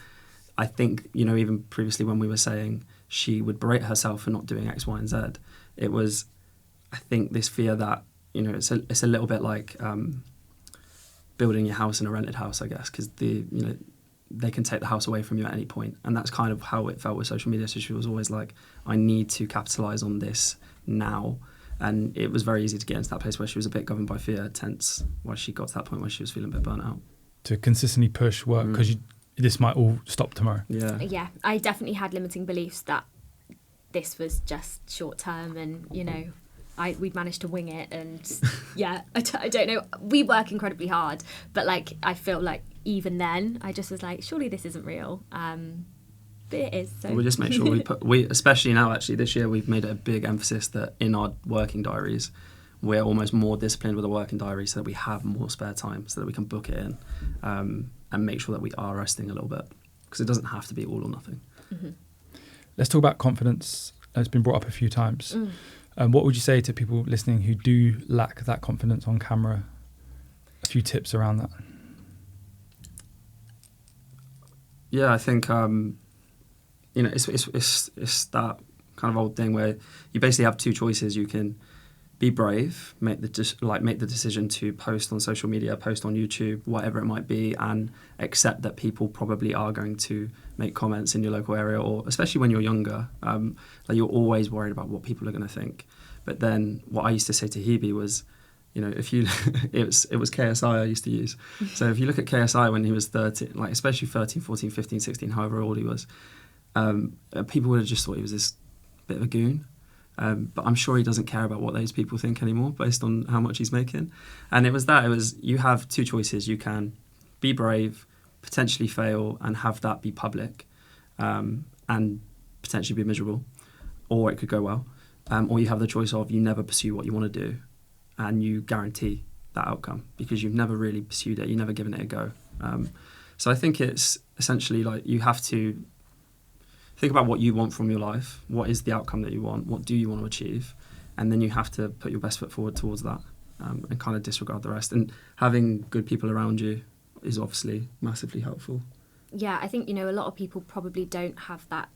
I think, you know, even previously when we were saying she would berate herself for not doing X, Y, and Z, it was, I think, this fear that, you know, it's a little bit like building your house in a rented house, I guess, because they can take the house away from you at any point. And that's kind of how it felt with social media. So she was always like, I need to capitalize on this now. And it was very easy to get into that place where she was a bit governed by fear, tense, why she got to that point where she was feeling a bit burnt out. To consistently push work because this might all stop tomorrow. Yeah, I definitely had limiting beliefs that this was just short term and, you know, we'd managed to wing it. And yeah, I don't know. We work incredibly hard, but like, I feel like even then I just was like, surely this isn't real. But it is. So we just make sure we especially now, actually this year, we've made it a big emphasis that in our working diaries, we're almost more disciplined with a working diary so that we have more spare time so that we can book it in and make sure that we are resting a little bit, because it doesn't have to be all or nothing. Mm-hmm. Let's talk about confidence. It's been brought up a few times. What would you say to people listening who do lack that confidence on camera? A few tips around that. Yeah, I think you know, it's that kind of old thing where you basically have two choices. You can be brave, make the decision to post on social media, post on YouTube, whatever it might be, and accept that people probably are going to make comments in your local area, or especially when you're younger, like you're always worried about what people are going to think. But then what I used to say to Hebe was, you know, if you, it was KSI I used to use. So if you look at KSI when he was 13, like especially 13, 14, 15, 16, however old he was, people would have just thought he was this bit of a goon. But I'm sure he doesn't care about what those people think anymore based on how much he's making. And it was you have two choices. You can be brave, potentially fail and have that be public, and potentially be miserable, or it could go well. Or you have the choice of you never pursue what you want to do and you guarantee that outcome because you've never really pursued it, you've never given it a go. So I think it's essentially like you have to think about what you want from your life, what is the outcome that you want, what do you want to achieve, and then you have to put your best foot forward towards that and kind of disregard the rest. And having good people around you is obviously massively helpful. Yeah, I think, you know, a lot of people probably don't have that,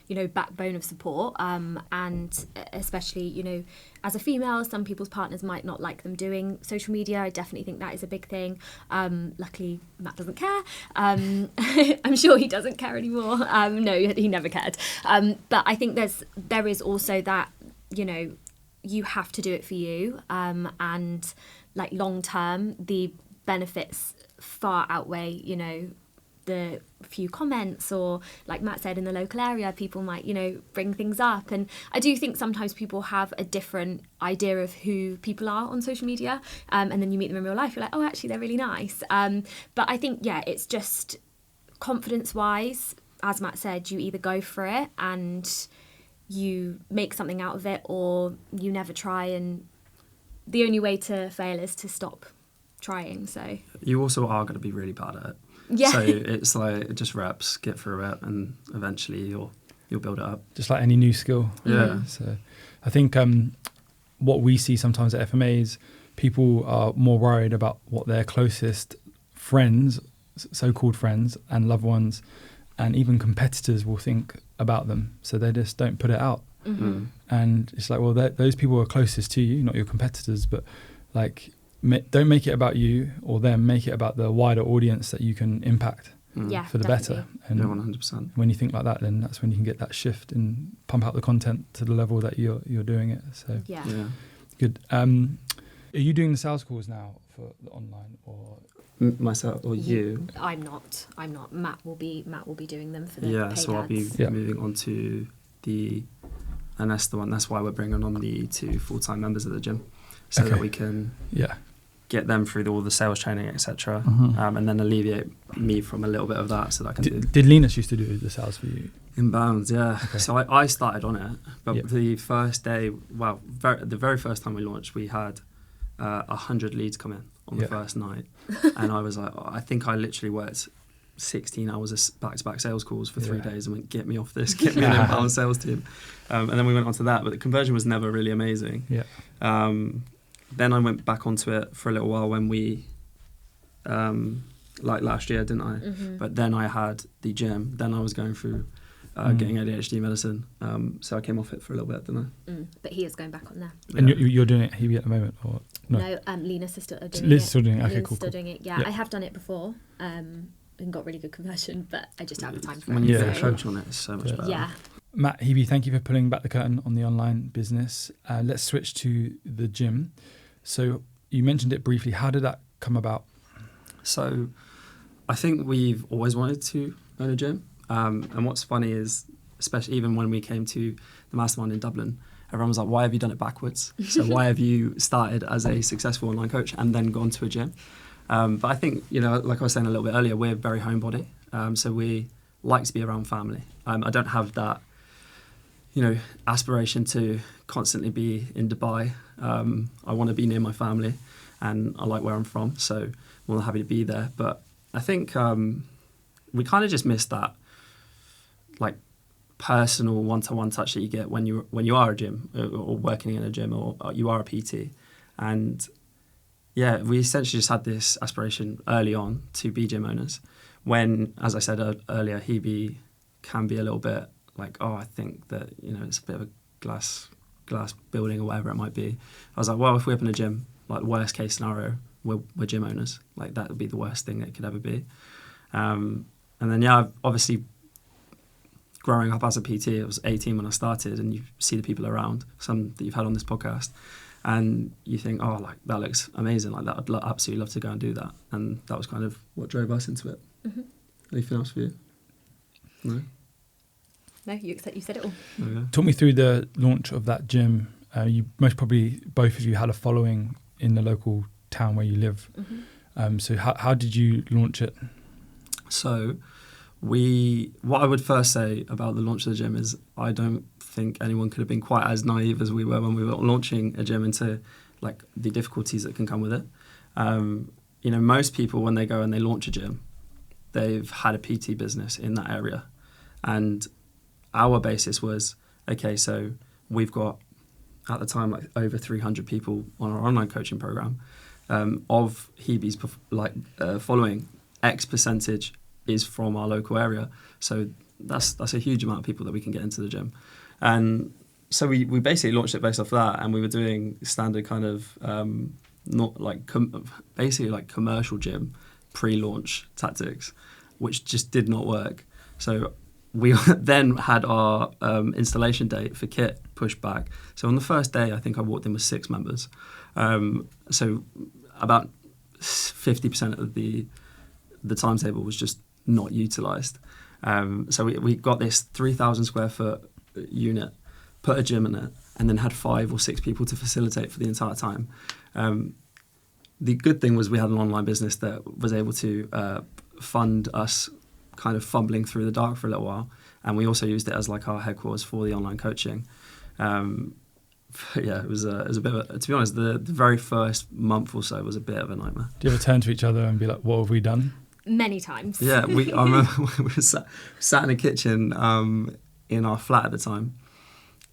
you know, backbone of support, and especially, you know, as a female, some people's partners might not like them doing social media. I definitely think that is a big thing. Luckily, Matt doesn't care. I'm sure he doesn't care anymore. No, he never cared. But I think there is also that, you know, you have to do it for you, and like long term, the benefits far outweigh, you know, the few comments, or like Matt said, in the local area people might, you know, bring things up. And I do think sometimes people have a different idea of who people are on social media, and then you meet them in real life, you're like, oh, actually they're really nice. But I think, yeah, it's just confidence wise, as Matt said, you either go for it and you make something out of it, or you never try, and the only way to fail is to stop trying. So you also are going to be really bad at it. Yeah. So it's like just reps, get through a rep, and eventually you'll build it up. Just like any new skill. Yeah. So I think what we see sometimes at FMA is people are more worried about what their closest friends, so-called friends and loved ones, and even competitors will think about them. So they just don't put it out. Mm-hmm. And it's like, well, those people are closest to you, not your competitors, but like, don't make it about you or them. Make it about the wider audience that you can impact Yeah, for the definitely. better. And Yeah, 100%. when you think like that, then that's when you can get that shift and pump out the content to the level that you're doing it. So Yeah. Yeah. good. Are you doing the sales calls now for the online, or Myself or you? I'm not. Matt will be doing them for the Yeah, paid so I'll be ads. Yeah. moving on to and that's the one. That's why we're bringing on the 2 full-time members of the gym, so Okay. that we can yeah, get them through all the sales training, etc., Mhm. and then alleviate me from a little bit of that, so that I can do did Linus used to do the sales for you? inbounds. Yeah. Okay. So I started on it, but Yeah. the first day, the very first time we launched, we had 100 leads come in on the Yeah. first night, and I was like, I think I literally worked 16 hours of back-to-back sales calls for 3 Yeah. days and went, get me off this, get me an inbound sales team. And then we went on to that, but the conversion was never really amazing. Yeah. Then I went back onto it for a little while when we, like last year, didn't I? Mhm. But then I had the gym. Then I was going through getting ADHD medicine. So I came off it for a little bit, didn't But he is going back on there. And Yeah. you're doing it at Hebe at the moment, or no? No, Linus is still doing Liz it. is still doing it. Okay, Liz cool. still doing it. Yeah, Yeah. I have done it before. And got really good conversion, but I just don't have the time for When it. you Yeah, get a sure. coach on it, it's so much Yeah. better. Yeah. Matt, Hebe, thank you for pulling back the curtain on the online business. Let's switch to the gym. So you mentioned it briefly. How did that come about? So I think we've always wanted to own a gym. And what's funny is, especially even when we came to the mastermind in Dublin, everyone was like, why have you done it backwards? So why have you started as a successful online coach and then gone to a gym? But I think, like I was saying a little bit earlier, we're very homebody. So we like to be around family. I don't have that, aspiration to constantly be in Dubai. I want to be near my family, and I like where I'm from, so I'm more than happy to be there. But I think we kind of just missed that, like, personal one-to-one touch that you get when you are a gym or working in a gym, or you are a PT. And yeah, we essentially just had this aspiration early on to be gym owners, when, as I said earlier, Hebe can be a little bit like, I think that, it's a bit of a glass building or whatever it might be. I was like, well, if we open a gym, like, worst case scenario, we're gym owners. Like, that would be the worst thing that could ever be. And then, yeah, obviously, growing up as a PT, I was 18 when I started, and you see the people around, some that you've had on this podcast, and you think, like, that looks amazing. Like, that, I'd absolutely love to go and do that. And that was kind of what drove us into it. Mm-hmm. Anything else for you? No? No, you said it all. Okay. Talk me through the launch of that gym. You most probably, both of you, had a following in the local town where you live. Mm-hmm. So how did you launch it? So what I would first say about the launch of the gym is, I don't think anyone could have been quite as naive as we were when we were launching a gym into, like, the difficulties that can come with it. Most people, when they go and they launch a gym, they've had a PT business in that area. And our basis was, okay, so we've got, at the time, like, over 300 people on our online coaching program. Of Hebe's following, X percentage is from our local area. So that's a huge amount of people that we can get into the gym. And so we basically launched it based off that, and we were doing standard kind of, not like, basically like commercial gym pre-launch tactics, which just did not work. So we then had our installation date for kit pushed back. So on the first day, I think I walked in with 6 members. So about 50% of the timetable was just not utilised. So we got this 3,000 square foot unit, put a gym in it, and then had 5 or 6 people to facilitate for the entire time. The good thing was we had an online business that was able to fund us kind of fumbling through the dark for a little while, and we also used it as, like, our headquarters for the online coaching. Yeah, it was a bit of to be honest, the very first month or so was a bit of a nightmare. Do you ever turn to each other and be like, what have we done? Many times. Yeah, I remember we were sat in a kitchen in our flat at the time,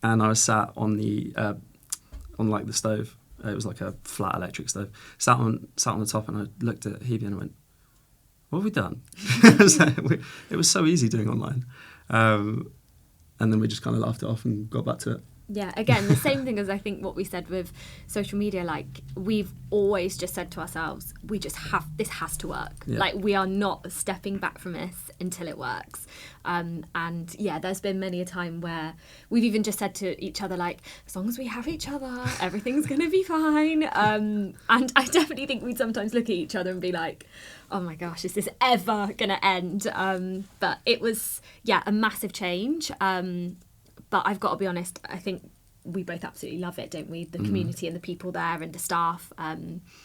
and I was sat on the on, like, the stove, It was like a flat electric stove. Sat on the top, and I looked at Hebe and I went, "What have we done?" It was so easy doing online, and then we just kind of laughed it off and got back to it. Yeah, again, the same thing as I think what we said with social media, like we've always just said to ourselves, this has to work. Yeah. Like we are not stepping back from this until it works. And yeah, there's been many a time where we've even just said to each other, like, as long as we have each other, everything's going to be fine. And I definitely think we'd sometimes look at each other and be like, oh my gosh, is this ever going to end? But it was, yeah, a massive change. But I've got to be honest, I think we both absolutely love it, don't we? The community and the people there and the staff.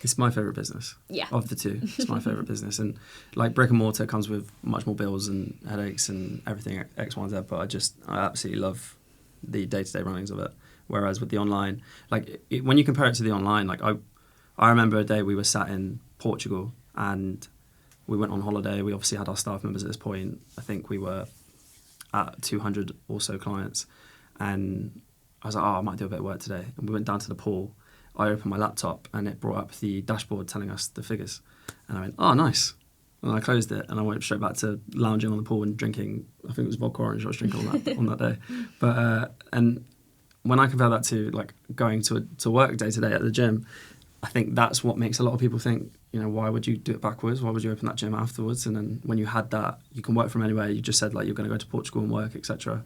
It's my favourite business. Yeah. Of the two, it's my favourite business. And like brick and mortar comes with much more bills and headaches and everything X, Y, and Z. But I absolutely love the day-to-day runnings of it. Whereas with the online, like when you compare it to the online, like I remember a day we were sat in Portugal and we went on holiday. We obviously had our staff members at this point. I think we were at 200 or so clients, and I was like, I might do a bit of work today. And we went down to the pool. I opened my laptop and it brought up the dashboard telling us the figures, and I went, oh, nice. And I closed it and I went straight back to lounging on the pool and drinking, I think it was vodka orange I was drinking on that day. But and when I compare that to like going to work day to day at the gym, I think that's what makes a lot of people think, why would you do it backwards? Why would you open that gym afterwards? And then when you had that, you can work from anywhere. You just said like you're going to go to Portugal and work, etc.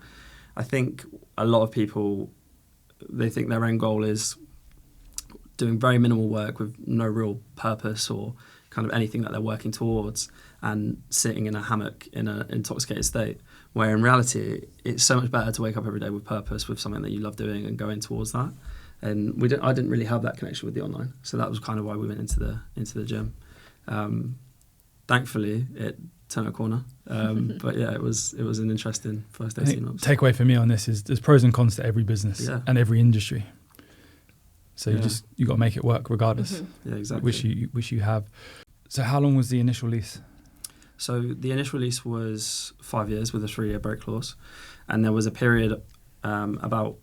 I think a lot of people, they think their end goal is doing very minimal work with no real purpose or kind of anything that they're working towards, and sitting in a hammock in an intoxicated state, where in reality it's so much better to wake up every day with purpose, with something that you love doing and going towards that. And I didn't really have that connection with the online, so that was kind of why we went into the gym. Thankfully, it turned a corner, but yeah, it was an interesting first 18 months. Takeaway for me on this is there's pros and cons to every business and every industry. So you got to make it work regardless. Yeah, exactly. Which you have. So how long was the initial lease? So the initial lease was 5 years with a 3-year break clause, and there was a period about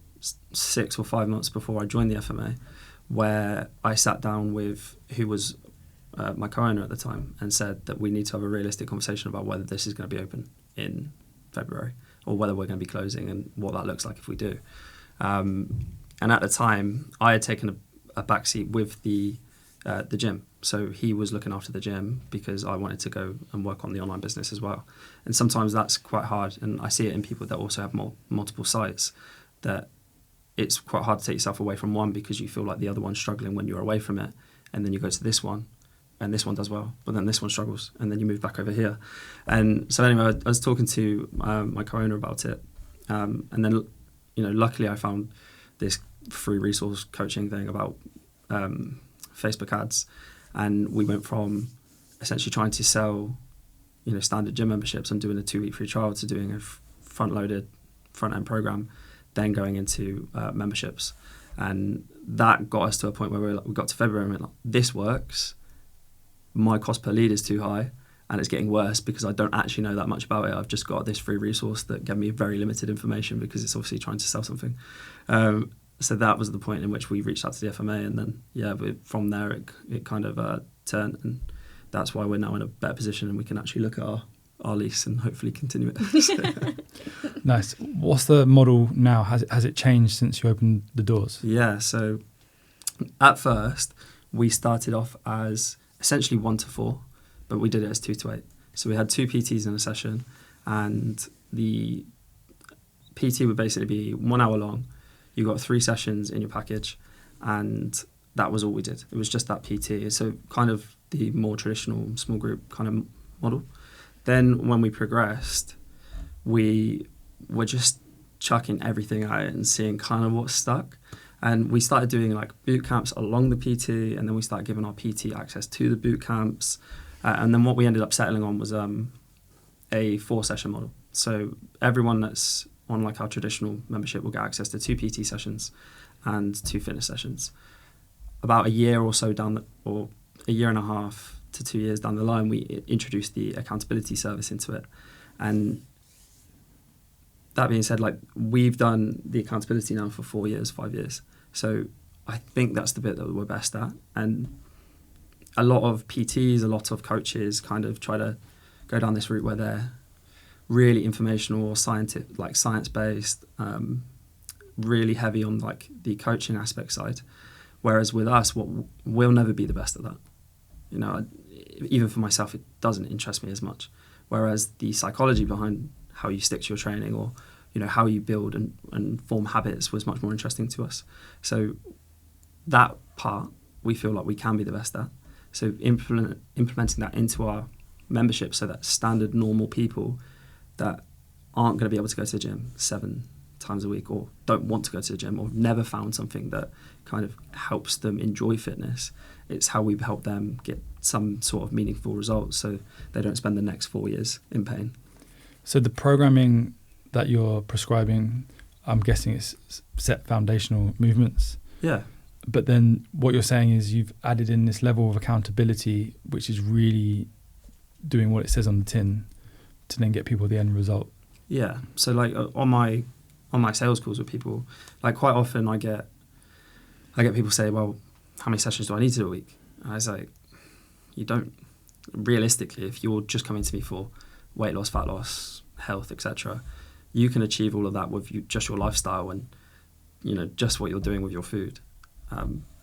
6 or 5 months before I joined the FMA where I sat down with who was my co-owner at the time and said that we need to have a realistic conversation about whether this is going to be open in February or whether we're going to be closing and what that looks like if we do. And at the time, I had taken a backseat with the gym. So he was looking after the gym because I wanted to go and work on the online business as well. And sometimes that's quite hard. And I see it in people that also have multiple sites, that it's quite hard to take yourself away from one because you feel like the other one's struggling when you're away from it. And then you go to this one and this one does well, but then this one struggles. And then you move back over here. And so anyway, I was talking to my co-owner about it. And then, luckily I found this free resource coaching thing about Facebook ads. And we went from essentially trying to sell, standard gym memberships and doing a 2-week free trial to doing a front-loaded front-end program, then going into memberships. And that got us to a point where we got to February and we went like, this works. My cost per lead is too high and it's getting worse because I don't actually know that much about it. I've just got this free resource that gave me very limited information because it's obviously trying to sell something. So that was the point in which we reached out to the FMA, and then from there it kind of turned, and that's why we're now in a better position and we can actually look at our lease and hopefully continue it. Nice. What's the model now? Has it changed since you opened the doors? Yeah, so at first we started off as essentially 1 to 4, but we did it as 2 to 8. So we had 2 PTs in a session, and the PT would basically be 1 hour long. You got 3 sessions in your package, and that was all we did. It was just that PT. So kind of the more traditional small group kind of model. Then when we progressed, we were just chucking everything at it and seeing kind of what stuck. And we started doing like boot camps along the PT, and then we started giving our PT access to the boot camps. And then what we ended up settling on was a 4-session model. So everyone that's on like our traditional membership will get access to 2 PT sessions and 2 fitness sessions. About a year or so or a year and a half to 2 years down the line, we introduced the accountability service into it. And that being said, like we've done the accountability now for 4 years, 5 years. So I think that's the bit that we're best at. And a lot of PTs, a lot of coaches kind of try to go down this route where they're really informational or scientific, like science-based, really heavy on like the coaching aspect side. Whereas with us, we'll never be the best at that. You know, even for myself, it doesn't interest me as much. Whereas the psychology behind how you stick to your training, or you know, how you build and form habits, was much more interesting to us. So that part we feel like we can be the best at. So implementing that into our membership, so that standard normal people that aren't going to be able to go to the gym 7 times a week, or don't want to go to the gym, or never found something that kind of helps them enjoy fitness, it's how we help them get some sort of meaningful results so they don't spend the next 4 years in pain. So the programming that you're prescribing, I'm guessing it's set foundational movements. Yeah. But then what you're saying is you've added in this level of accountability, which is really doing what it says on the tin to then get people the end result. Yeah. So like on my sales calls with people, like quite often I get people say, well, how many sessions do I need to do a week? And I was like, you don't. Realistically, if you're just coming to me for weight loss, fat loss, health, etc., you can achieve all of that with just your lifestyle and, you know, just what you're doing with your food.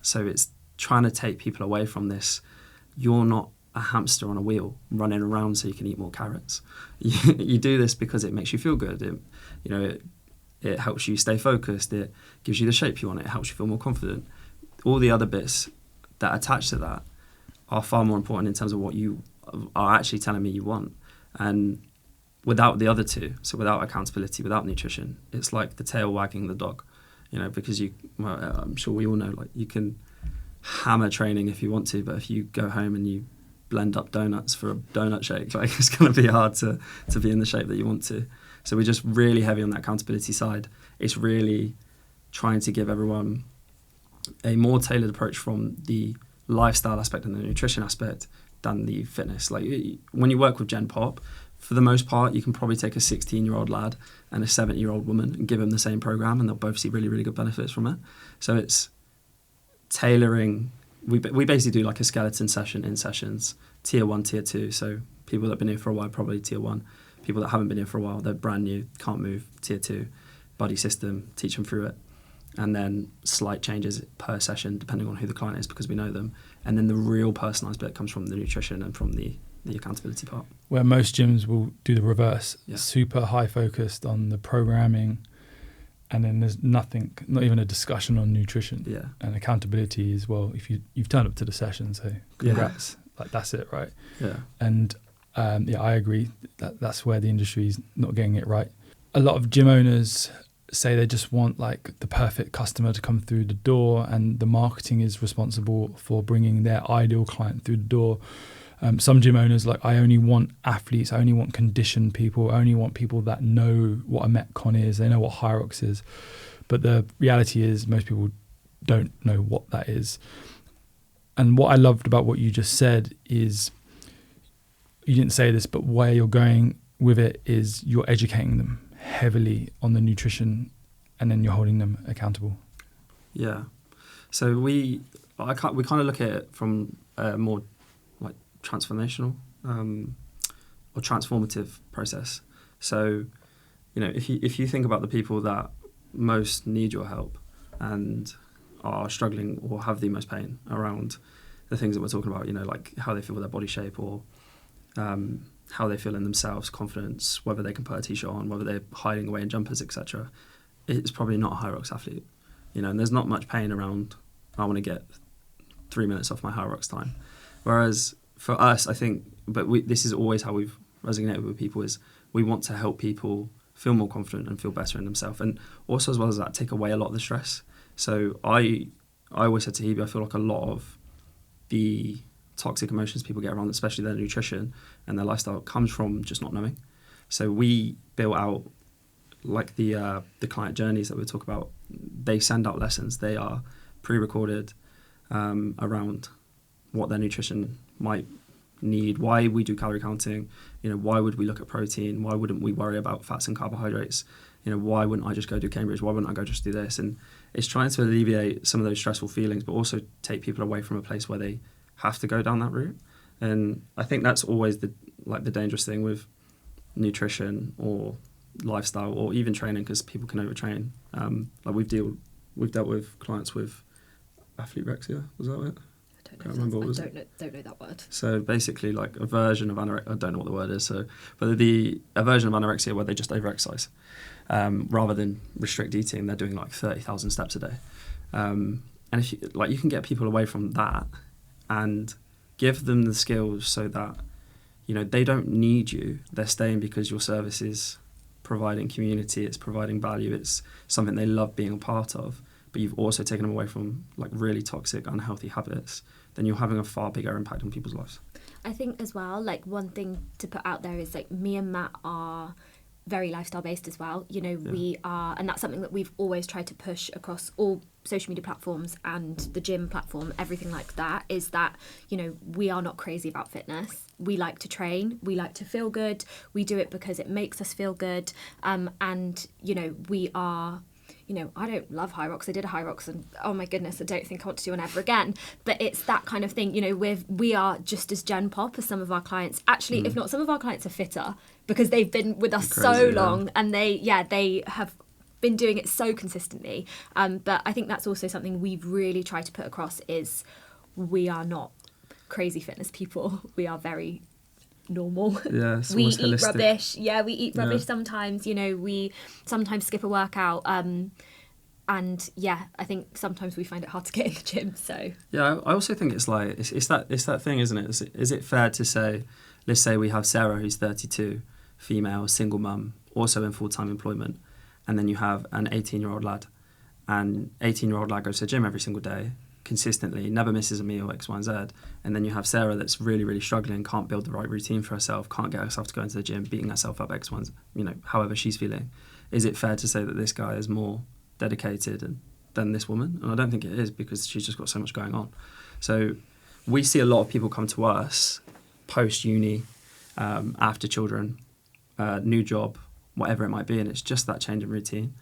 So it's trying to take people away from this. You're not a hamster on a wheel running around so you can eat more carrots. You do this because it makes you feel good. It helps you stay focused. It gives you the shape you want. It helps you feel more confident. All the other bits that attach to that are far more important in terms of what you are actually telling me you want. And without the other two, so without accountability, without nutrition, it's like the tail wagging the dog. You know, because I'm sure we all know, like, you can hammer training if you want to, but if you go home and you blend up donuts for a donut shake, like, it's going to be hard to be in the shape that you want to. So we're just really heavy on that accountability side. It's really trying to give everyone a more tailored approach from the lifestyle aspect and the nutrition aspect than the fitness. Like, when you work with Gen Pop, for the most part, you can probably take a 16-year-old lad and a 70-year-old woman and give them the same program, and they'll both see really, really good benefits from it. So it's tailoring. We basically do like a skeleton session in sessions, tier 1, tier 2. So people that have been here for a while, probably tier 1. People that haven't been here for a while, they're brand new, can't move, tier 2. Buddy system, teach them through it. And then slight changes per session, depending on who the client is, because we know them. And then the real personalised bit comes from the nutrition and from the accountability part. Where most gyms will do the reverse, Yeah. super high focused on the programming, and then there's nothing, not even a discussion on nutrition. Yeah. And accountability is, well, if you've turned up to the session, so congrats, like, that's it, right? Yeah. And I agree that's where the industry is not getting it right. A lot of gym owners say they just want like the perfect customer to come through the door, and the marketing is responsible for bringing their ideal client through the door. Some gym owners, like, I only want athletes, I only want conditioned people, I only want people that know what a Metcon is, they know what Hyrox is. But the reality is most people don't know what that is. And what I loved about what you just said is, you didn't say this, but where you're going with it is you're educating them heavily on the nutrition, and then you're holding them accountable. Yeah. So we kind of look at it from a more like transformational or transformative process. So, you know, if you think about the people that most need your help and are struggling or have the most pain around the things that we're talking about, you know, like how they feel with their body shape, or how they feel in themselves, confidence, whether they can put a t-shirt on, whether they're hiding away in jumpers, etc., it's probably not a Hyrox athlete, you know. And there's not much pain around, I want to get 3 minutes off my Hyrox time. Whereas for us, I think, this is always how we've resonated with people, is we want to help people feel more confident and feel better in themselves, and also, as well as that, take away a lot of the stress. So I always said to Hebe, I feel like a lot of the toxic emotions people get around, especially their nutrition and their lifestyle, comes from just not knowing. So we built out like the client journeys that we talk about. They send out lessons. They are pre-recorded around what their nutrition might need, why we do calorie counting, why would we look at protein, why wouldn't we worry about fats and carbohydrates, why wouldn't I just go do Cambridge, why wouldn't I go just do this? And it's trying to alleviate some of those stressful feelings, but also take people away from a place where they have to go down that route. And I think that's always the dangerous thing with nutrition or lifestyle or even training, because people can overtrain. We've dealt with clients with athleterexia, was that it? I don't know that word. So basically, like a version of anorexia. I don't know what the word is. A version of anorexia where they just overexercise, rather than restrict eating. They're doing like 30,000 steps a day, and if you can get people away from that and give them the skills so that they don't need you. They're staying because your service is providing community. It's providing value. It's something they love being a part of. But you've also taken them away from like really toxic, unhealthy habits, then you're having a far bigger impact on people's lives. I think as well, like one thing to put out there is like me and Matt are very lifestyle based as well. We are, and that's something that we've always tried to push across all social media platforms and the gym platform, everything like that, is that, we are not crazy about fitness. We like to train, we like to feel good, we do it because it makes us feel good. And, we are, I don't love high rocks. I did a high rocks and oh my goodness, I don't think I want to do one ever again. But it's that kind of thing, we are just as gen pop as some of our clients. Actually, if not, some of our clients are fitter because they've been with us so long and they have been doing it so consistently. But I think that's also something we've really tried to put across is we are not crazy fitness people. We are very normal. Yeah, it's we eat holistic. Rubbish. Yeah, we eat rubbish sometimes. We sometimes skip a workout. And I think sometimes we find it hard to get in the gym. So yeah, I also think it's like it's that thing, isn't it? Is it fair to say, let's say we have Sarah who's 32, female, single mum, also in full-time employment, and then you have an 18-year-old lad, and 18-year-old lad goes to the gym every single day, consistently, never misses a meal, X, Y, and Z. And then you have Sarah that's really, really struggling, can't build the right routine for herself, can't get herself to go into the gym, beating herself up, X, Y, and Z, however she's feeling. Is it fair to say that this guy is more dedicated than this woman? And I don't think it is, because she's just got so much going on. So we see a lot of people come to us post-uni, after children, new job, whatever it might be, and it's just that change in routine.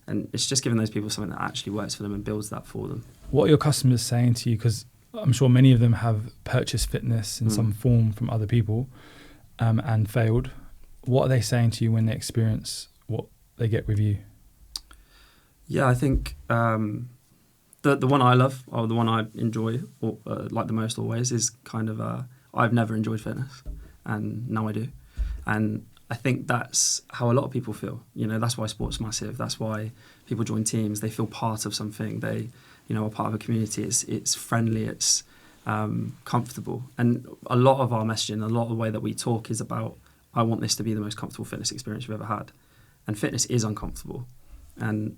And it's just giving those people something that actually works for them and builds that for them. What are your customers saying to you? Because I'm sure many of them have purchased fitness in some form from other people and failed. What are they saying to you when they experience what they get with you? Yeah, I think the one I love, or the one I enjoy, or like the most always, is kind of I've never enjoyed fitness, and now I do. And I think that's how a lot of people feel. That's why sport's massive. That's why people join teams. They feel part of something. They, are part of a community. It's friendly. It's comfortable. And a lot of our messaging, a lot of the way that we talk is about, I want this to be the most comfortable fitness experience you've ever had. And fitness is uncomfortable. And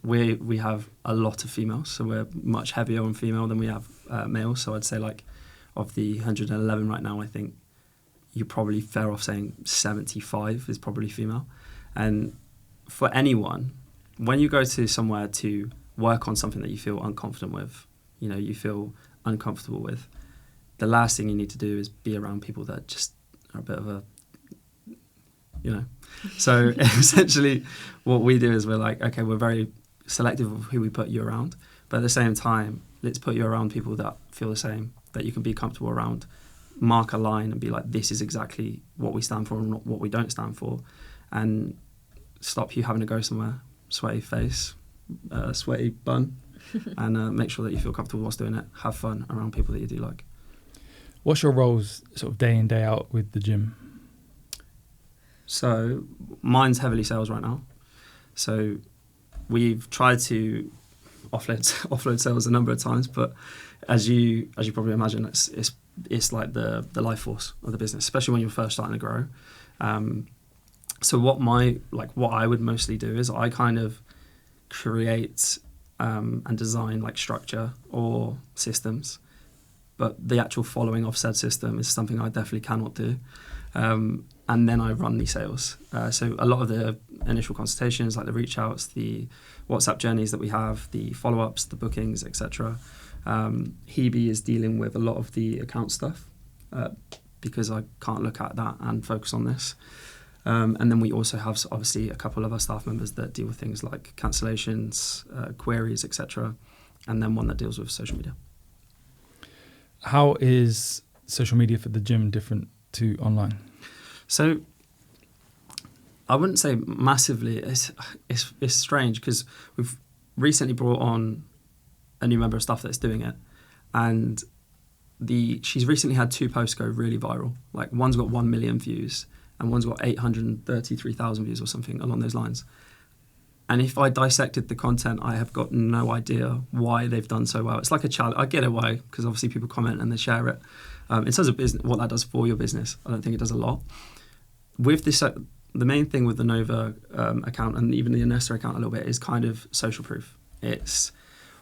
we have a lot of females, so we're much heavier on female than we have males. So I'd say, like, of the 111 right now, I think you're probably fair off saying 75 is probably female. And for anyone, when you go to somewhere to work on something that you feel unconfident with, you feel uncomfortable with, the last thing you need to do is be around people that just are a bit of a, So essentially what we do is we're like, okay, we're very selective of who we put you around, but at the same time, let's put you around people that feel the same, that you can be comfortable around. Mark a line and be like, this is exactly what we stand for and not what we don't stand for, and stop you having to go somewhere, sweaty face, sweaty bun, and make sure that you feel comfortable whilst doing it. Have fun around people that you do like. What's your roles sort of day in, day out with the gym? So mine's heavily sales right now. So we've tried to offload sales a number of times, but as you probably imagine, it's like the life force of the business, especially when you're first starting to grow. So what I would mostly do is I kind of create and design like structure or systems, but the actual following of said system is something I definitely cannot do. And then I run the sales. So a lot of the initial consultations, like the reach outs, the WhatsApp journeys that we have, the follow-ups, the bookings, etc. Hebe is dealing with a lot of the account stuff, because I can't look at that and focus on this. And then we also have obviously a couple of our staff members that deal with things like cancellations, queries, etc. And then one that deals with social media. How is social media for the gym different to online? So I wouldn't say massively. It's strange because we've recently brought on a new member of staff that's doing it, and she's recently had 2 posts go really viral. Like one's got 1 million views and one's got 833,000 views or something along those lines. And if I dissected the content, I have got no idea why they've done so well. It's like a challenge. I get it why, because obviously people comment and they share it. In terms of business, what that does for your business, I don't think it does a lot. With this, the main thing with the Nova account and even the Inessa account a little bit is kind of social proof. It's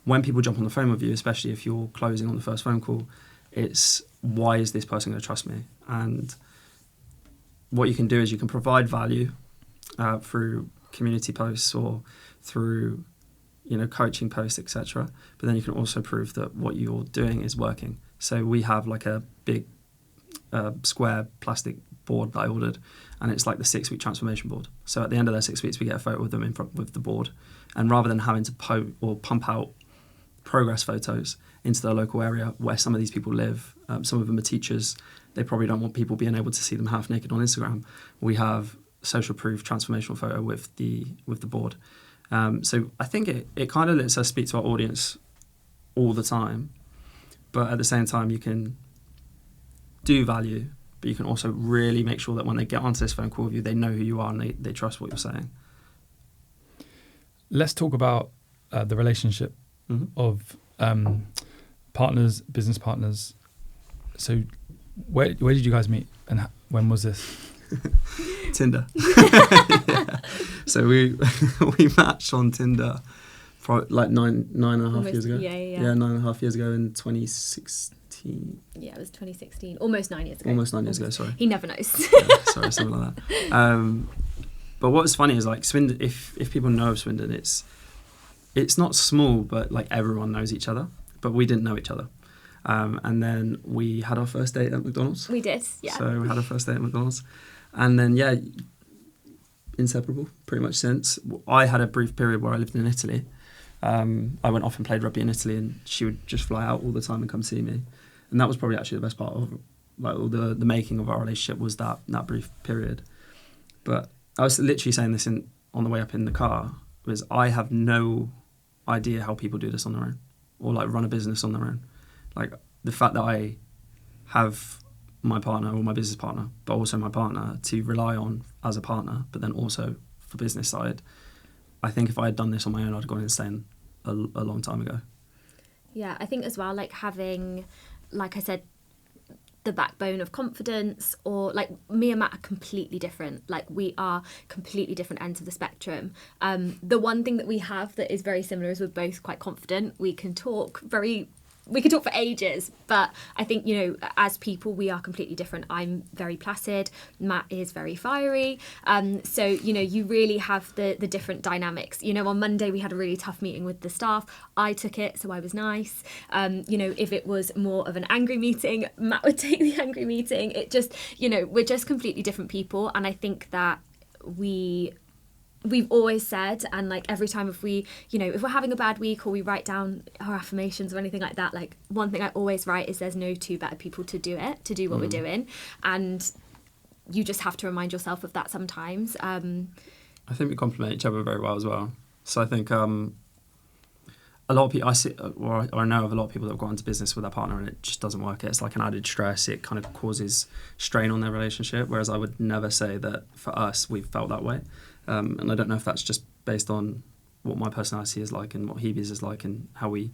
when people jump on the phone with you, especially if you're closing on the first phone call, it's why is this person going to trust me? And what you can do is you can provide value through community posts or through coaching posts, etc. But then you can also prove that what you're doing is working. So we have like a big square plastic board that I ordered, and it's like the 6-week transformation board. So at the end of their 6 weeks, we get a photo of them in front with the board, and rather than having to pump out progress photos into the local area where some of these people live, some of them are teachers, they probably don't want people being able to see them half naked on Instagram. We have social proof transformational photo with the board. So I think it kind of lets us speak to our audience all the time, but at the same time you can do value, but you can also really make sure that when they get onto this phone call with you, they know who you are and they trust what you're saying. Let's talk about the relationship of partners, business partners. So where did you guys meet and when was this? Tinder. Yeah. So we matched on Tinder for like nine and a half years ago. Yeah, 9.5 years ago in 2016. Yeah, it was 2016. Almost 9 years ago. Almost 9 years ago, sorry. He never knows. Yeah, sorry, something like that. But what was funny is like Swindon, if people know of Swindon, it's not small, but like everyone knows each other. But we didn't know each other. And then we had our first date at McDonald's. We did, yeah. So we had our first date at McDonald's. And then, yeah, inseparable pretty much since. I had a brief period where I lived in Italy. I went off and played rugby in Italy, and she would just fly out all the time and come see me. And that was probably actually the best part of like all the making of our relationship was that brief period. But I was literally saying this on the way up in the car, was I have no idea how people do this on their own or like run a business on their own. Like the fact that I have my partner or my business partner, but also my partner to rely on as a partner, but then also for business side, I think if I had done this on my own, I'd have gone insane a long time ago. Yeah, I think as well, like having, like I said, the backbone of confidence, or like me and Matt are completely different. Like we are completely different ends of the spectrum. The one thing that we have that is very similar is we're both quite confident. We can talk for ages, but I think, as people, we are completely different. I'm very placid. Matt is very fiery. So, you really have the different dynamics. On Monday, we had a really tough meeting with the staff. I took it, so I was nice. If it was more of an angry meeting, Matt would take the angry meeting. It just, we're just completely different people. And I think that we've always said, and like every time if we're having a bad week or we write down our affirmations or anything like that, like one thing I always write is there's no two better people to do what we're doing, and you just have to remind yourself of that sometimes. I think we complement each other very well as well. So I think a lot of people I know of a lot of people that have gone into business with their partner and it just doesn't work. It's like an added stress. It kind of causes strain on their relationship, whereas I would never say that for us we've felt that way. And I don't know if that's just based on what my personality is like and what Hebe's is like and how we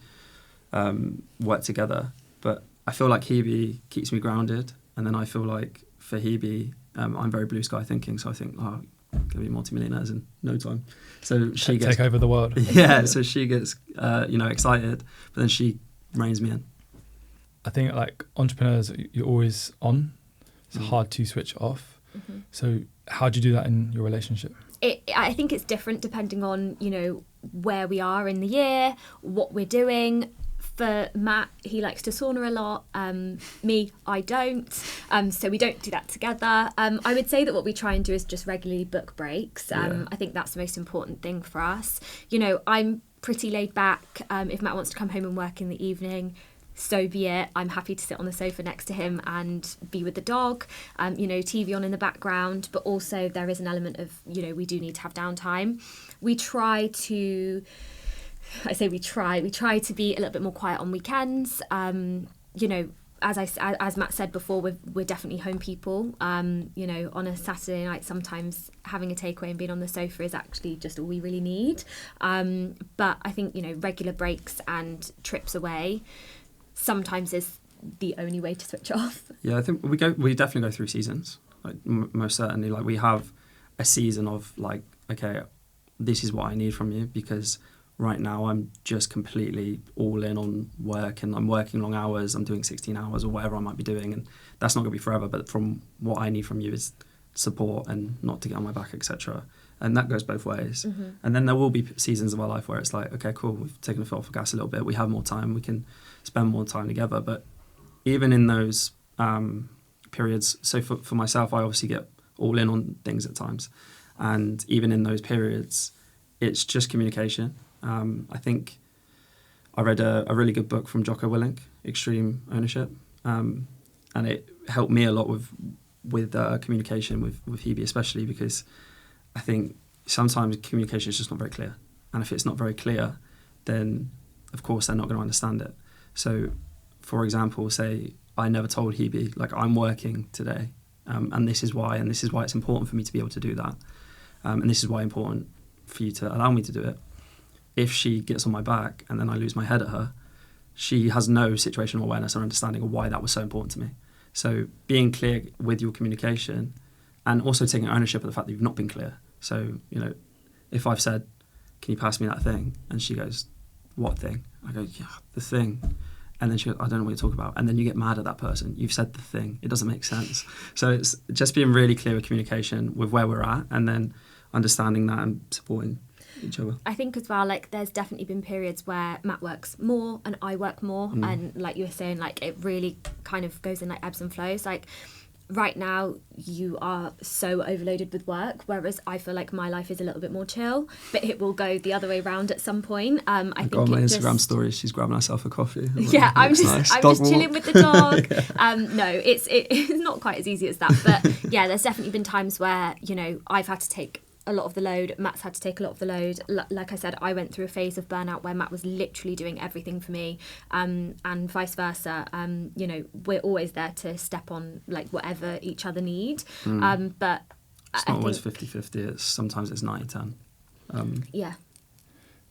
work together. But I feel like Hebe keeps me grounded. And then I feel like for Hebe, I'm very blue sky thinking. So I think, going to be multimillionaires in no time. So she gets... Take over the world. Yeah, so she gets, excited. But then she reins me in. I think like entrepreneurs, you're always on. It's hard to switch off. Mm-hmm. So how do you do that in your relationship? I think it's different depending on, where we are in the year, what we're doing. For Matt, he likes to sauna a lot. Me, I don't. So we don't do that together. I would say that what we try and do is just regularly book breaks. I think that's the most important thing for us. You know, I'm pretty laid back. If Matt wants to come home and work in the evening, so be it. I'm happy to sit on the sofa next to him and be with the dog, you know, TV on in the background, but also there is an element of, you know, we do need to have downtime. We try to be a little bit more quiet on weekends. You know, as Matt said before, we're definitely home people. You know, on a Saturday night, sometimes having a takeaway and being on the sofa is actually just all we really need. But I think, you know, regular breaks and trips away sometimes is the only way to switch off. Yeah, I think we definitely go through seasons. Like most certainly, like we have a season of like, okay, this is what I need from you, because right now I'm just completely all in on work and I'm working long hours. I'm doing 16 hours or whatever I might be doing, and that's not going to be forever. But from what I need from you is support and not to get on my back, etc. And that goes both ways. Mm-hmm. And then there will be seasons of our life where it's like, okay, cool, we've taken the foot off the gas a little bit. We have more time. We can spend more time together. But even in those periods, so for myself, I obviously get all in on things at times. And even in those periods, it's just communication. I think I read a really good book from Jocko Willink, Extreme Ownership. And it helped me a lot with communication with Hebe, especially because I think sometimes communication is just not very clear. And if it's not very clear, then of course they're not going to understand it. So, for example, say I never told Hebe, like, I'm working today, and this is why it's important for me to be able to do that. And this is why it's important for you to allow me to do it. If she gets on my back and then I lose my head at her, she has no situational awareness or understanding of why that was so important to me. So being clear with your communication and also taking ownership of the fact that you've not been clear. So, you know, if I've said, can you pass me that thing? And she goes, what thing? I go, yeah, the thing. And then she goes, I don't know what you're talking about. And then you get mad at that person. You've said the thing. It doesn't make sense. So it's just being really clear with communication with where we're at and then understanding that and supporting each other. I think as well, like, there's definitely been periods where Matt works more and I work more. And like you were saying, like, it really kind of goes in like ebbs and flows. Like, right now you are so overloaded with work, whereas I feel like my life is a little bit more chill, but it will go the other way around at some point. I think on my Instagram story, she's grabbing herself a coffee. Yeah, I'm just chilling with the dog. No, it's not quite as easy as that, but yeah, there's definitely been times where, you know, I've had to take a lot of the load, Matt's had to take a lot of the load. Like I said, I went through a phase of burnout where Matt was literally doing everything for me, and vice versa. You know, we're always there to step on like whatever each other need. But it's not always 50-50. Sometimes it's 90-10. Yeah.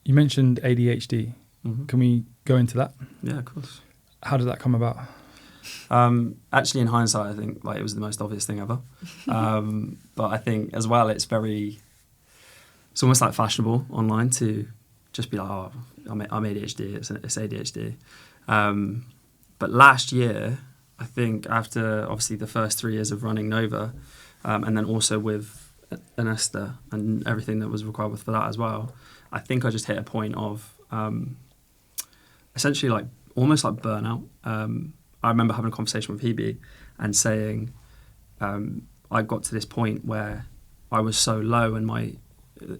You mentioned ADHD. Mm-hmm. Can we go into that? Yeah, of course. How did that come about? Actually, in hindsight, I think like it was the most obvious thing ever. But I think as well, it's almost like fashionable online to just be like, oh, I'm ADHD, it's ADHD. But last year, I think after obviously the first 3 years of running Nova, and then also with Anesta and everything that was required for that as well, I think I just hit a point of essentially like almost like burnout. I remember having a conversation with Hebe and saying I got to this point where I was so low, and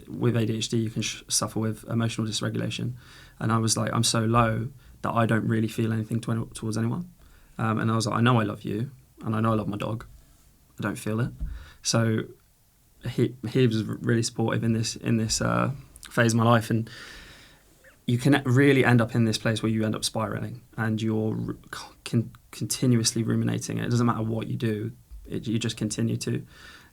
with ADHD you can suffer with emotional dysregulation, and I was like, I'm so low that I don't really feel anything towards anyone, and I was like, I know I love you and I know I love my dog, I don't feel it. So he was really supportive in this phase of my life, and you can really end up in this place where you end up spiraling and you're continuously ruminating. It doesn't matter what you do, you just continue to.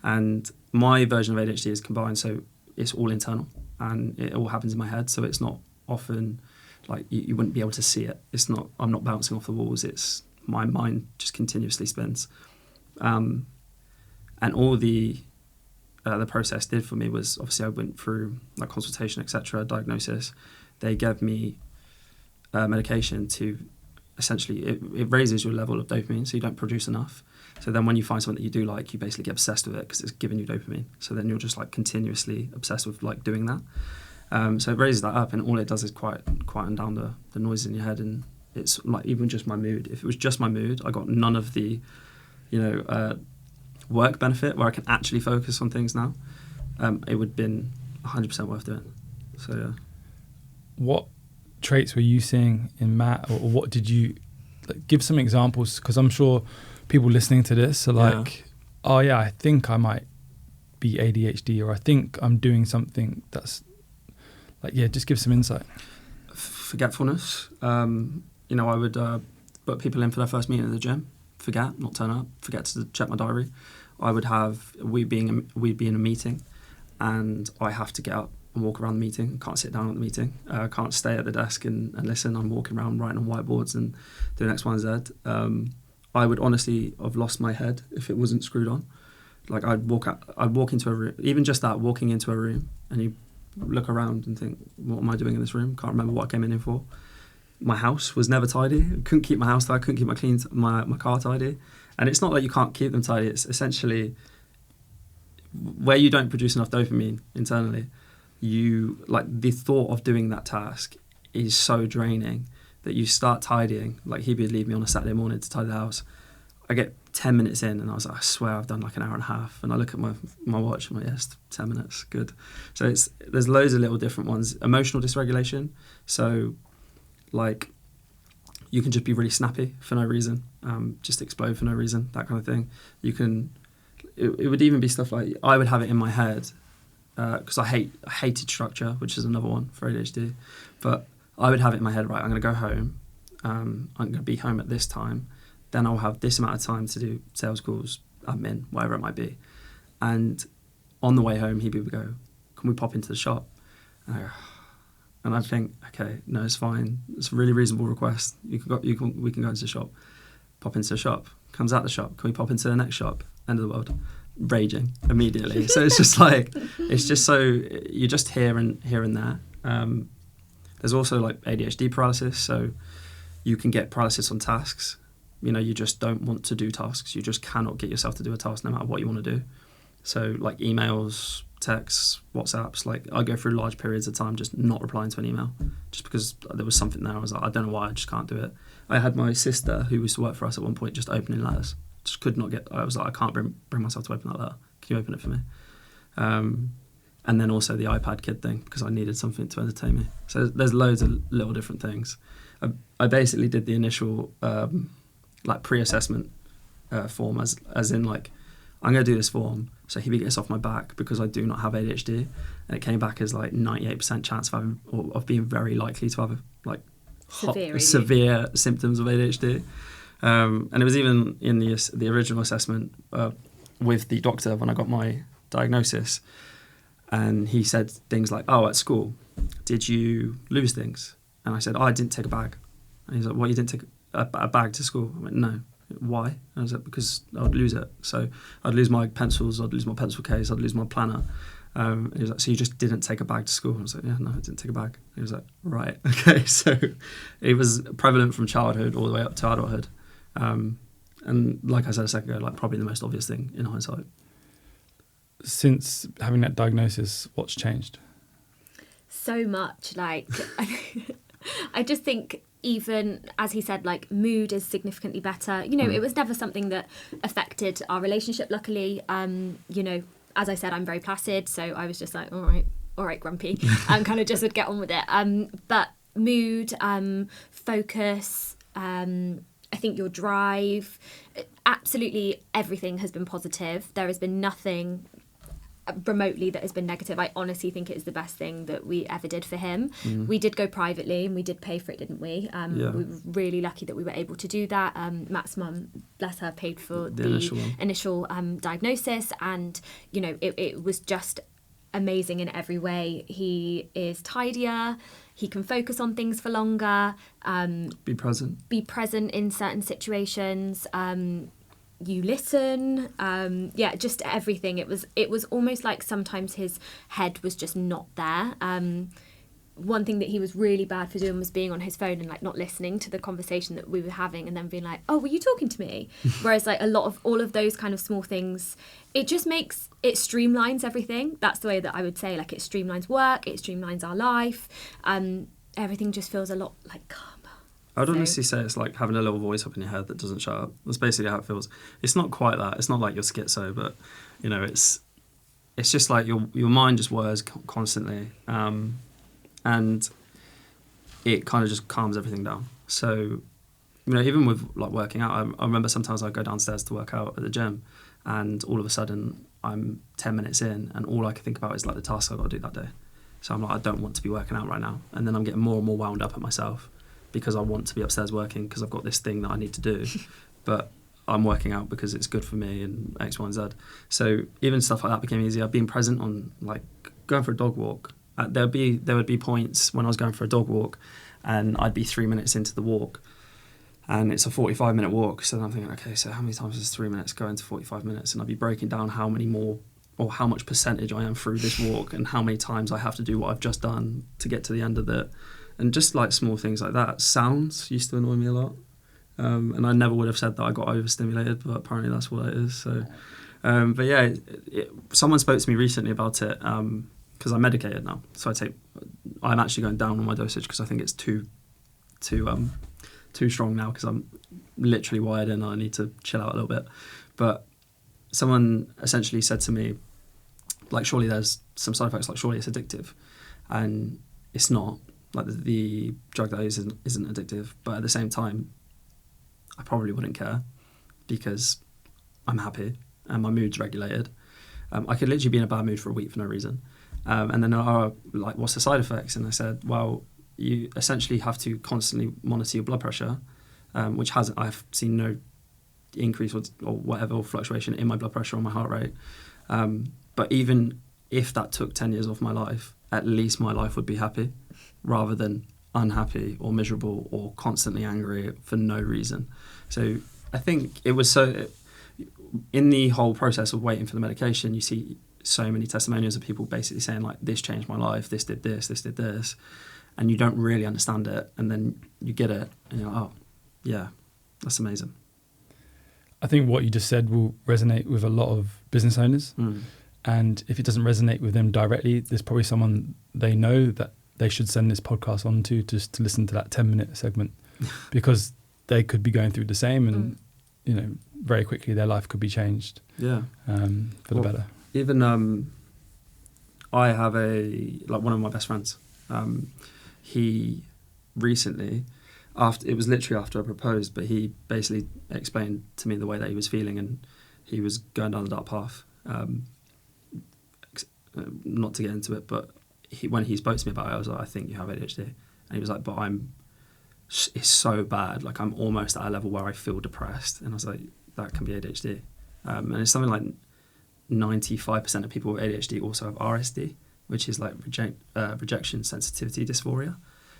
And my version of ADHD is combined, so it's all internal and it all happens in my head. So it's not often like you wouldn't be able to see it. It's not, I'm not bouncing off the walls. It's my mind just continuously spins. And all the process did for me was obviously I went through like consultation, etc., diagnosis. They gave me medication to essentially, it raises your level of dopamine, so you don't produce enough. So then when you find something that you do like, you basically get obsessed with it because it's giving you dopamine. So then you're just like continuously obsessed with like doing that. So it raises that up, and all it does is quieten down the noise in your head, and it's like even just my mood. If it was just my mood, I got none of the, work benefit where I can actually focus on things now. It would have been 100% worth doing. So yeah. What traits were you seeing in Matt, or what did you give some examples? Because I'm sure people listening to this are like, oh yeah, I think I might be ADHD, or I think I'm doing something that's like, yeah, just give some insight. Forgetfulness. I would put people in for their first meeting at the gym, forget, not turn up, forget to check my diary. I would have, we'd be in a meeting, and I have to get up and walk around the meeting. Can't sit down at the meeting. Can't stay at the desk and listen. I'm walking around writing on whiteboards and doing X, Y, and Z. I would honestly have lost my head if it wasn't screwed on. Like I'd walk into a room, even just that, walking into a room, and you look around and think, what am I doing in this room? Can't remember what I came in here for. My house was never tidy. I couldn't keep my house tidy. I couldn't keep my car tidy. And it's not that you can't keep them tidy. It's essentially where you don't produce enough dopamine internally, you like the thought of doing that task is so draining that you start tidying. Like Hebe would leave me on a Saturday morning to tidy the house. I get 10 minutes in and I was like, I swear I've done like an hour and a half. And I look at my watch and I'm like, yes, 10 minutes, good. So there's loads of little different ones. Emotional dysregulation. So like you can just be really snappy for no reason, just explode for no reason, that kind of thing. You can, it would even be stuff like, I would have it in my head, because I hated structure, which is another one for ADHD. But I would have it in my head, right, I'm going to go home, I'm going to be home at this time, then I'll have this amount of time to do sales calls, admin, whatever it might be. And on the way home, he would go, can we pop into the shop? And I'd think, okay, no, it's fine. It's a really reasonable request. We can go into the shop. Pop into the shop. Comes out the shop. Can we pop into the next shop? End of the world. Raging immediately. So it's just like, it's just so, you're just here and there. There's also like ADHD paralysis. So you can get paralysis on tasks. You just don't want to do tasks. You just cannot get yourself to do a task no matter what you want to do. So like emails, texts, WhatsApps, like I go through large periods of time just not replying to an email just because there was something there. I was like, I don't know why, I just can't do it. I had my sister who used to work for us at one point just opening letters. Just could not get, I was like, I can't bring myself to open that letter. Can you open it for me? And then also the iPad kid thing because I needed something to entertain me. So there's loads of little different things. I basically did the initial like pre-assessment form as in like, I'm going to do this form so he gets off my back because I do not have ADHD, and it came back as like 98% chance of being very likely to have like severe symptoms of ADHD, and it was even in the original assessment with the doctor when I got my diagnosis, and he said things like, "Oh, at school, did you lose things?" And I said, "Oh, I didn't take a bag." And he's like, "What, you didn't take a bag to school?" I went, "No." Why? And I was like, because I would lose it. So I'd lose my pencils, I'd lose my pencil case, I'd lose my planner. And he was like, so you just didn't take a bag to school? I was like, yeah, no, I didn't take a bag. He was like, right, okay. So it was prevalent from childhood all the way up to adulthood. And like I said a second ago, like probably the most obvious thing in hindsight. Since having that diagnosis, what's changed? So much. Like, I just think, even as he said, like mood is significantly better. It was never something that affected our relationship, luckily. As I said, I'm very placid, so I was just like, all right, grumpy, and kind of just would get on with it. But mood, focus, I think your drive, absolutely everything has been positive. There has been nothing remotely that has been negative. I honestly think it is the best thing that we ever did for him. We did go privately and we did pay for it, didn't we? We were really lucky that we were able to do that. Matt's mum, bless her, paid for the initial diagnosis, and it was just amazing in every way. He is tidier, he can focus on things for longer, be present in certain situations, you listen, just everything. It was almost like sometimes his head was just not there. One thing that he was really bad for doing was being on his phone and like not listening to the conversation that we were having, and then being like, oh, were you talking to me? Whereas like all of those kind of small things, it just streamlines everything. That's the way that I would say, like, it streamlines work, it streamlines our life. Everything just feels a lot like calmer. I would So- honestly say it's like having a little voice up in your head that doesn't shut up. That's basically how it feels. It's not quite that. It's not like you're schizo, but you know, it's just like your mind just whirs constantly, and it kind of just calms everything down. So, you know, even with like working out, I remember sometimes I'd go downstairs to work out at the gym, and all of a sudden I'm 10 minutes in, and all I can think about is like the tasks I've got to do that day. So I'm like, I don't want to be working out right now, and then I'm getting more and more wound up at myself because I want to be upstairs working because I've got this thing that I need to do, but I'm working out because it's good for me and X, Y, and Z. So even stuff like that became easier. Being present on like going for a dog walk. There would be points when I was going for a dog walk, and I'd be 3 minutes into the walk, and it's a 45-minute walk. So then I'm thinking, okay, so how many times does 3 minutes go into 45 minutes? And I'd be breaking down how many more or how much percentage I am through this walk, and how many times I have to do what I've just done to get to the end of it. And just like small things like that. Sounds used to annoy me a lot. And I never would have said that I got overstimulated, but apparently that's what it is. So, but yeah, someone spoke to me recently about it because I'm medicated now. So I'm actually going down on my dosage because I think it's too strong now because I'm literally wired in and I need to chill out a little bit. But someone essentially said to me, like, surely there's some side effects, like surely it's addictive. And it's not. Like the drug that I use isn't addictive, but at the same time, I probably wouldn't care because I'm happy and my mood's regulated. I could literally be in a bad mood for a week for no reason. And then like, what's the side effects? And I said, well, you essentially have to constantly monitor your blood pressure, which I've seen no increase or whatever or fluctuation in my blood pressure or my heart rate. But even if that took 10 years off my life, at least my life would be happy rather than unhappy or miserable or constantly angry for no reason. So I think it was in the whole process of waiting for the medication, you see so many testimonials of people basically saying like, this changed my life, this did this, and you don't really understand it, and then you get it and you're like, oh yeah, that's amazing. I think what you just said will resonate with a lot of business owners. And if it doesn't resonate with them directly, there's probably someone they know that they should send this podcast on to just to listen to that 10-minute segment because they could be going through the same and, you know, very quickly their life could be changed for the better. Even I have one of my best friends. He recently, it was literally after I proposed, but he basically explained to me the way that he was feeling and he was going down the dark path. Not to get into it, but when he spoke to me about it, I was like, I think you have ADHD. And he was like, but it's so bad. Like, I'm almost at a level where I feel depressed. And I was like, that can be ADHD. And it's something like 95% of people with ADHD also have RSD, which is like rejection sensitivity dysphoria.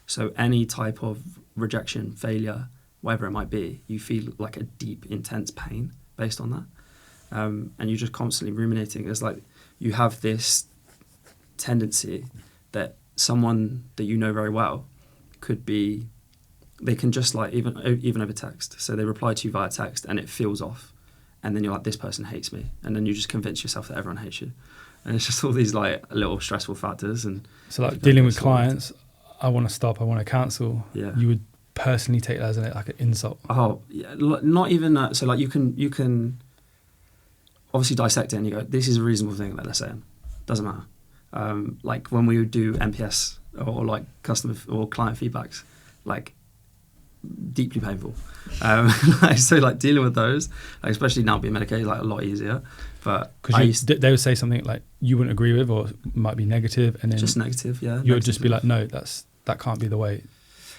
So any type of rejection, failure, whatever it might be, you feel like a deep, intense pain based on that. And you're just constantly ruminating. It's like you have this tendency that someone that you know very well they can just like, even over text. So they reply to you via text and it feels off. And then you're like, this person hates me. And then you just convince yourself that everyone hates you. And it's just all these like little stressful factors. And so like dealing with clients, I want to stop, I want to cancel. Yeah. You would personally take that as like an insult. Oh, yeah, not even that. So like you can obviously dissect it and you go, this is a reasonable thing that they're saying. Doesn't matter. Like when we would do NPS or like customer or client feedbacks, like deeply painful. So like dealing with those, like, especially now being medicated, like a lot easier. But because they would say something like you wouldn't agree with or might be negative, and then just negative, yeah. You would just be like, no, that can't be the way.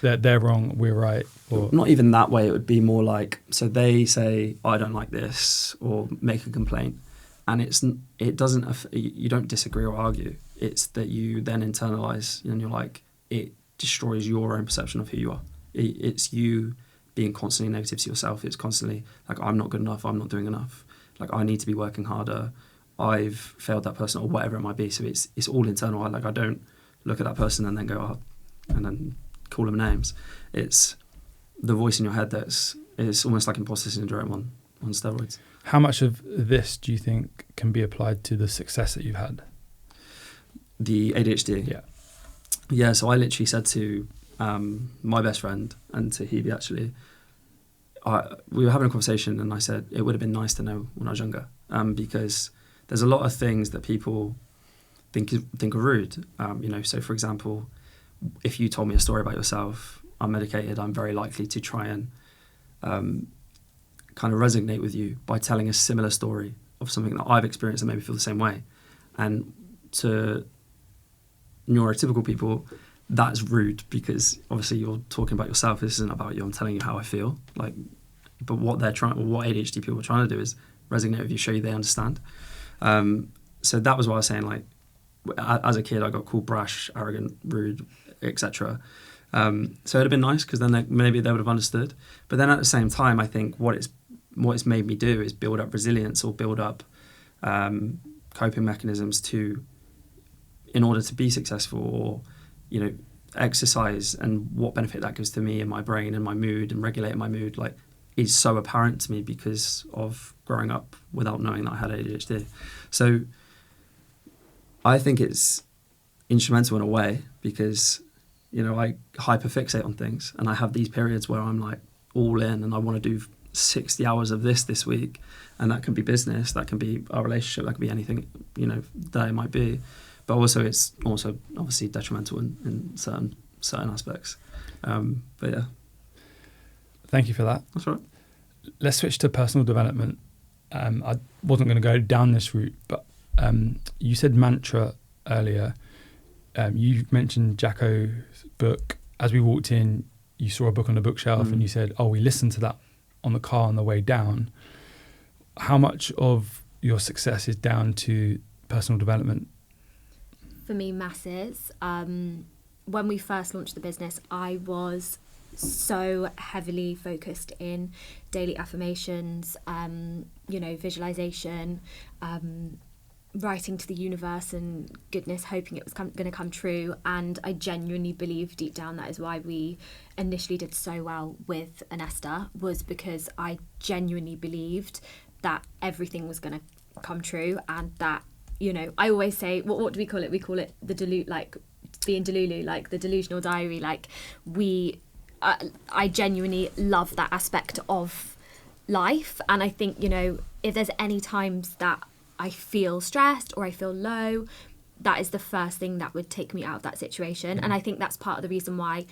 They're wrong, we're right. Or not even that way. It would be more like, so they say, I don't like this, or make a complaint, and it doesn't. You don't disagree or argue. It's that you then internalize, and you're like, it destroys your own perception of who you are. It's you being constantly negative to yourself. It's constantly like, I'm not good enough. I'm not doing enough. Like, I need to be working harder. I've failed that person, or whatever it might be. So it's all internal. Like, I don't look at that person and then go up and then call them names. It's the voice in your head it's almost like imposter syndrome on steroids. How much of this do you think can be applied to the success that you've had? The ADHD? Yeah. Yeah, so I literally said to my best friend, and to Hebe actually, we were having a conversation, and I said it would have been nice to know when I was younger, because there's a lot of things that people think are rude. So for example, if you told me a story about yourself, I'm medicated, I'm very likely to try and kind of resonate with you by telling a similar story of something that I've experienced and made me feel the same way. And to neurotypical people, that's rude, because obviously you're talking about yourself. This isn't about you. I'm telling you how I feel. But what ADHD people are trying to do is resonate with you, show you they understand. So that was what I was saying. As a kid, I got called brash, arrogant, rude, etc. So it'd have been nice, because then maybe they would have understood. But then at the same time, I think what it's made me do is build up resilience, or build up coping mechanisms in order to be successful, or exercise, and what benefit that gives to me and my brain and my mood and regulating my mood is so apparent to me because of growing up without knowing that I had ADHD. So I think it's instrumental in a way, because I hyperfixate on things, and I have these periods where I'm all in, and I want to do 60 hours of this week, and that can be business, that can be our relationship, that can be anything that it might be. But also it's also obviously detrimental in certain aspects. But yeah. Thank you for that. That's all right. Let's switch to personal development. I wasn't going to go down this route, but you said mantra earlier. You mentioned Jacko's book. As we walked in, you saw a book on the bookshelf, and you said, we listened to that on the car on the way down. How much of your success is down to personal development? For me, masses. When we first launched the business, I was so heavily focused in daily affirmations, visualization, writing to the universe and goodness, hoping it was going to come true. And I genuinely believe deep down that is why we initially did so well with Anesta, was because I genuinely believed that everything was going to come true, and that, I always say, what do we call it? We call it the being Delulu, the delusional diary. I genuinely love that aspect of life. And I think, if there's any times that I feel stressed or I feel low, that is the first thing that would take me out of that situation. And I think that's part of the reason why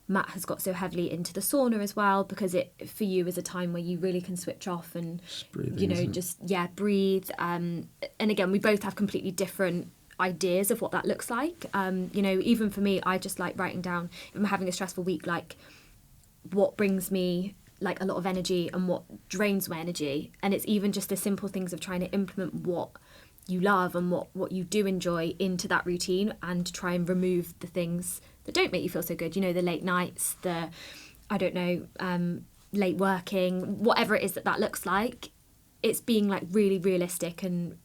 Matt has got so heavily into the sauna as well, because it for you is a time where you really can switch off and breathe. And again, we both have completely different ideas of what that looks like. Even for me, I just like writing down, if I'm having a stressful week, what brings me a lot of energy and what drains my energy. And it's even just the simple things of trying to implement what you love and what you do enjoy into that routine, and try and remove the things that don't make you feel so good. The late nights, late working, whatever it is that looks like. It's being really realistic and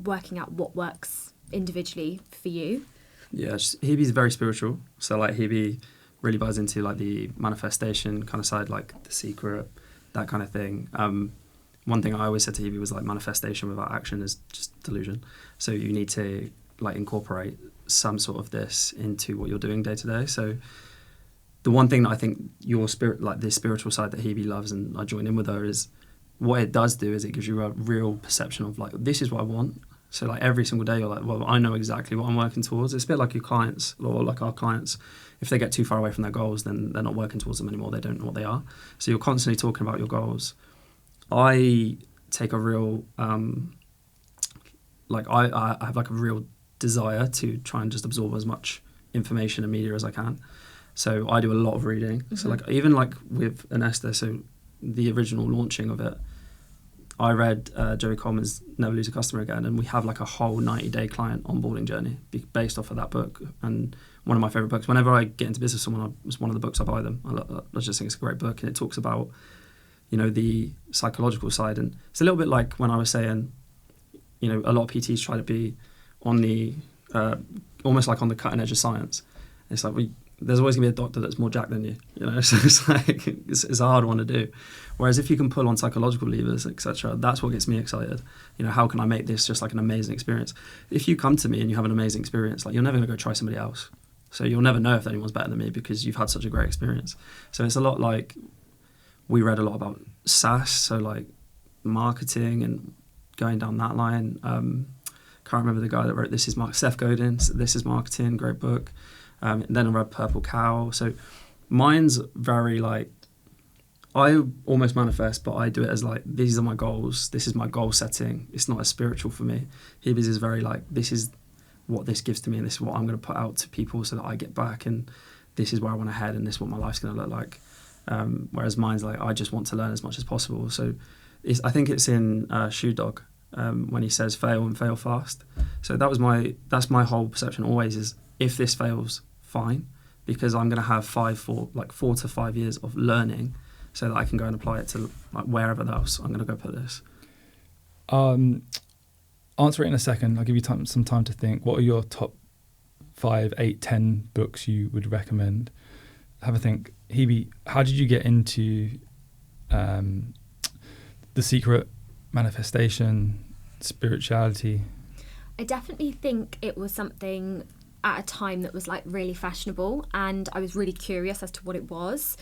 working out what works individually for you. Yeah, Hebe's very spiritual. So Hebe really buys into the manifestation kind of side, The Secret, that kind of thing. One thing I always said to Hebe was manifestation without action is just delusion. So you need to incorporate some sort of this into what you're doing day to day. So the one thing that I think your spirit, this spiritual side that Hebe loves, and I join in with her, is what it does do is it gives you a real perception of this is what I want. So every single day you're well, I know exactly what I'm working towards. It's a bit like your clients, or our clients. If they get too far away from their goals, then they're not working towards them anymore. They don't know what they are. So you're constantly talking about your goals. I take a real, I have a real desire to try and just absorb as much information and media as I can. So I do a lot of reading. Mm-hmm. So even with Anesta, so the original launching of it, I read Joey Coleman's Never Lose a Customer Again, and we have a whole 90-day client onboarding journey based off of that book. And one of my favourite books, whenever I get into business with someone, it's one of the books I buy them. I just think it's a great book, and it talks about, the psychological side. And it's a little bit like when I was saying, a lot of PTs try to be on the, almost on the cutting edge of science. It's there's always going to be a doctor that's more jacked than you, so it's a hard one to do. Whereas if you can pull on psychological levers, etc., that's what gets me excited. How can I make this just an amazing experience? If you come to me and you have an amazing experience, you're never going to go try somebody else. So you'll never know if anyone's better than me because you've had such a great experience. So it's a lot like, we read a lot about SaaS, so like marketing and going down that line. Can't remember the guy that wrote This Is Seth Godin, This Is Marketing, great book. Then I read Purple Cow. So mine's very like, I almost manifest, but I do it as like, these are my goals. This is my goal setting. It's not as spiritual for me. Hebe's is very like, this is what this gives to me and this is what I'm going to put out to people so that I get back, and this is where I want to head and this is what my life's going to look like. Whereas mine's like, I just want to learn as much as possible. So I think it's in Shoe Dog when he says fail and fail fast. So that's my whole perception always is, if this fails, fine, because I'm going to have 4 to 5 years of learning so that I can go and apply it to like wherever else I'm going to go put this. Answer it in a second. I'll give you some time to think. What are your top 5, 8, 10 books you would recommend? Have a think. Hebe, how did you get into The Secret, manifestation, spirituality? I definitely think it was something at a time that was like really fashionable, and I was really curious as to what it was.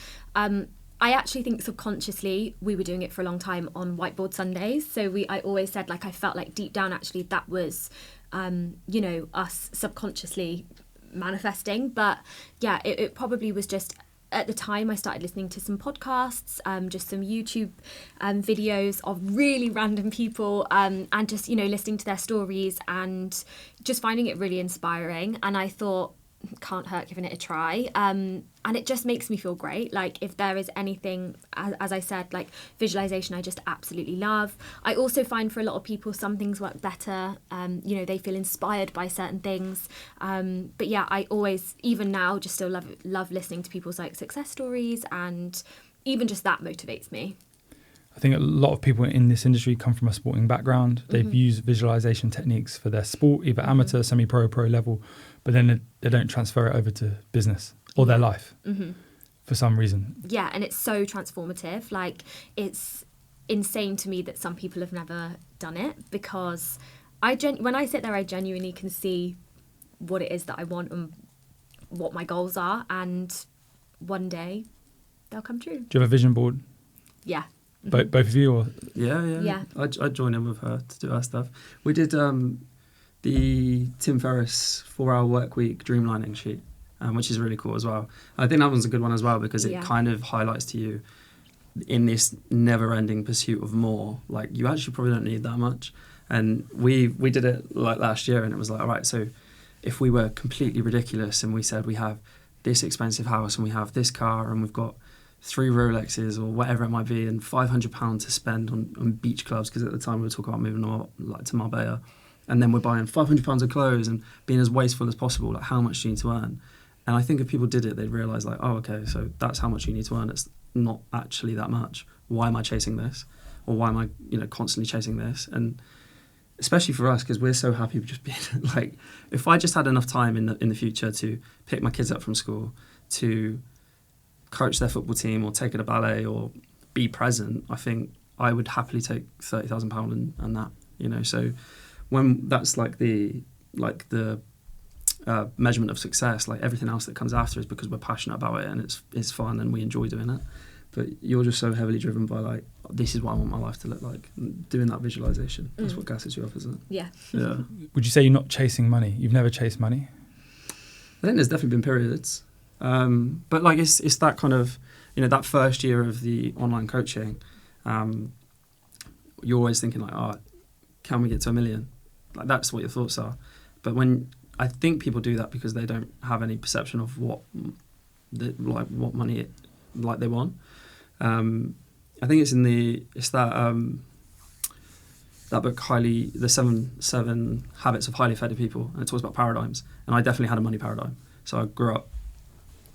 I actually think subconsciously we were doing it for a long time on Whiteboard Sundays. So I always said, like, I felt like deep down actually that was, us subconsciously manifesting. But yeah, it probably was just, at the time I started listening to some podcasts, just some YouTube videos of really random people, and just, listening to their stories and just finding it really inspiring. And I thought, can't hurt giving it a try. And it just makes me feel great. Like, if there is anything, as I said, like visualization, I just absolutely love. I also find for a lot of people, some things work better. They feel inspired by certain things. But yeah, I always, even now, just still love listening to people's like success stories, and even just that motivates me. I think a lot of people in this industry come from a sporting background. They've used visualization techniques for their sport, either amateur, semi-pro, pro level, but then they don't transfer it over to business or their life for some reason. Yeah, and it's so transformative. Like, it's insane to me that some people have never done it, because when I sit there, I genuinely can see what it is that I want and what my goals are, and one day they'll come true. Do you have a vision board? Yeah. Both of you? Or? Yeah. I joined in with her to do our stuff. We did the Tim Ferriss 4-hour work week dreamlining sheet, which is really cool as well. I think that one's a good one as well, because it kind of highlights to you, in this never-ending pursuit of more, like, you actually probably don't need that much. And we did it like last year, and it was like, all right, so if we were completely ridiculous and we said we have this expensive house and we have this car and we've got 3 Rolexes or whatever it might be, and £500 to spend on beach clubs, because at the time we were talking about moving to Marbella, and then we're buying £500 of clothes and being as wasteful as possible. Like, how much do you need to earn? And I think if people did it, they'd realise, like, oh, okay, so that's how much you need to earn. It's not actually that much. Why am I chasing this? Or why am I, constantly chasing this? And especially for us, because we're so happy with just being like, if I just had enough time in the future to pick my kids up from school, to coach their football team or take it to ballet or be present, I think I would happily take £30,000 and that, so when that's like the measurement of success, like everything else that comes after is because we're passionate about it and it's fun and we enjoy doing it. But you're just so heavily driven by, like, this is what I want my life to look like. Doing that visualization, that's what gasses you up, isn't it? Yeah. Would you say you're not chasing money? You've never chased money? I think there's definitely been periods. But like it's that kind of, that first year of the online coaching, you're always thinking like, oh, can we get to 1 million? Like, that's what your thoughts are. But when I think people do that because they don't have any perception of what money they want. I think it's that book, the seven habits of highly effective people, and it talks about paradigms. And I definitely had a money paradigm. So I grew up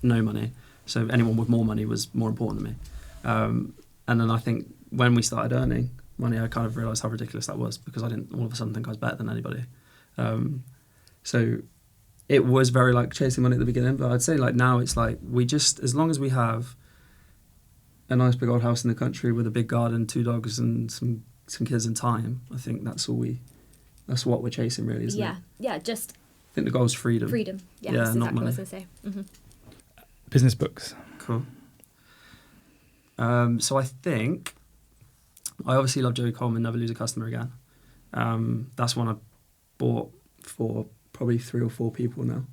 no money, so anyone with more money was more important to me. And then I think when we started earning money, I kind of realised how ridiculous that was, because I didn't all of a sudden think I was better than anybody. So it was very like chasing money at the beginning, but I'd say like now it's like we just, as long as we have a nice big old house in the country with a big garden, 2 dogs and some kids and time, I think that's what we're chasing really, isn't it? Yeah, just I think the goal is freedom. Freedom. Yeah, Yeah, that's not exactly what I money. was going to say. Business books. Cool. So I think I obviously love Joey Coleman, Never Lose a Customer Again. That's one I bought for probably 3 or 4 people now.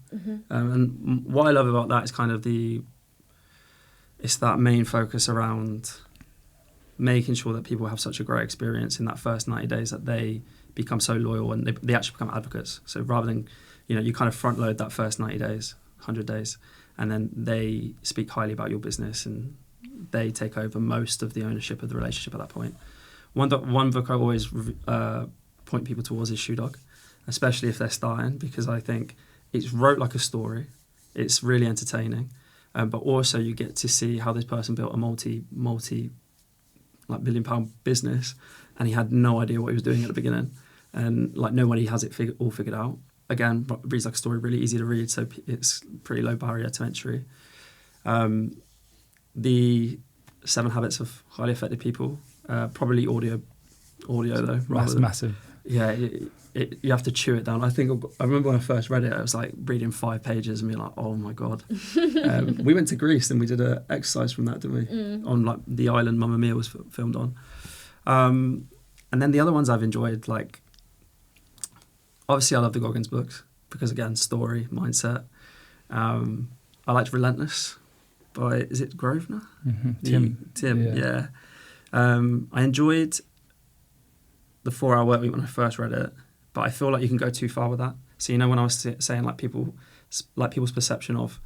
And what I love about that is kind of it's that main focus around making sure that people have such a great experience in that first 90 days that they become so loyal and they actually become advocates. So rather than, you kind of front load that first 90 days, 100 days, and then they speak highly about your business and they take over most of the ownership of the relationship at that point. One book I always point people towards is Shoe Dog, especially if they're starting, because I think it's wrote like a story. It's really entertaining, but also you get to see how this person built a multi like £1 million business, and he had no idea what he was doing at the beginning, and like nobody has it all figured out. Again, reads like a story, really easy to read, so it's pretty low barrier to entry. The 7 Habits of Highly Effective People, probably audio though. That's massive. Yeah, you have to chew it down. I remember when I first read it, I was like reading 5 pages and being like, oh my God. We went to Greece and we did an exercise from that, didn't we? On like the island Mamma Mia was filmed on. And then the other ones I've enjoyed, like, obviously I love the Goggins books because, again, story, mindset. I liked Relentless by, is it Grosvenor? Tim, yeah. I enjoyed the 4-Hour Workweek when I first read it, but I feel like you can go too far with that. So, when I was saying like people's perception of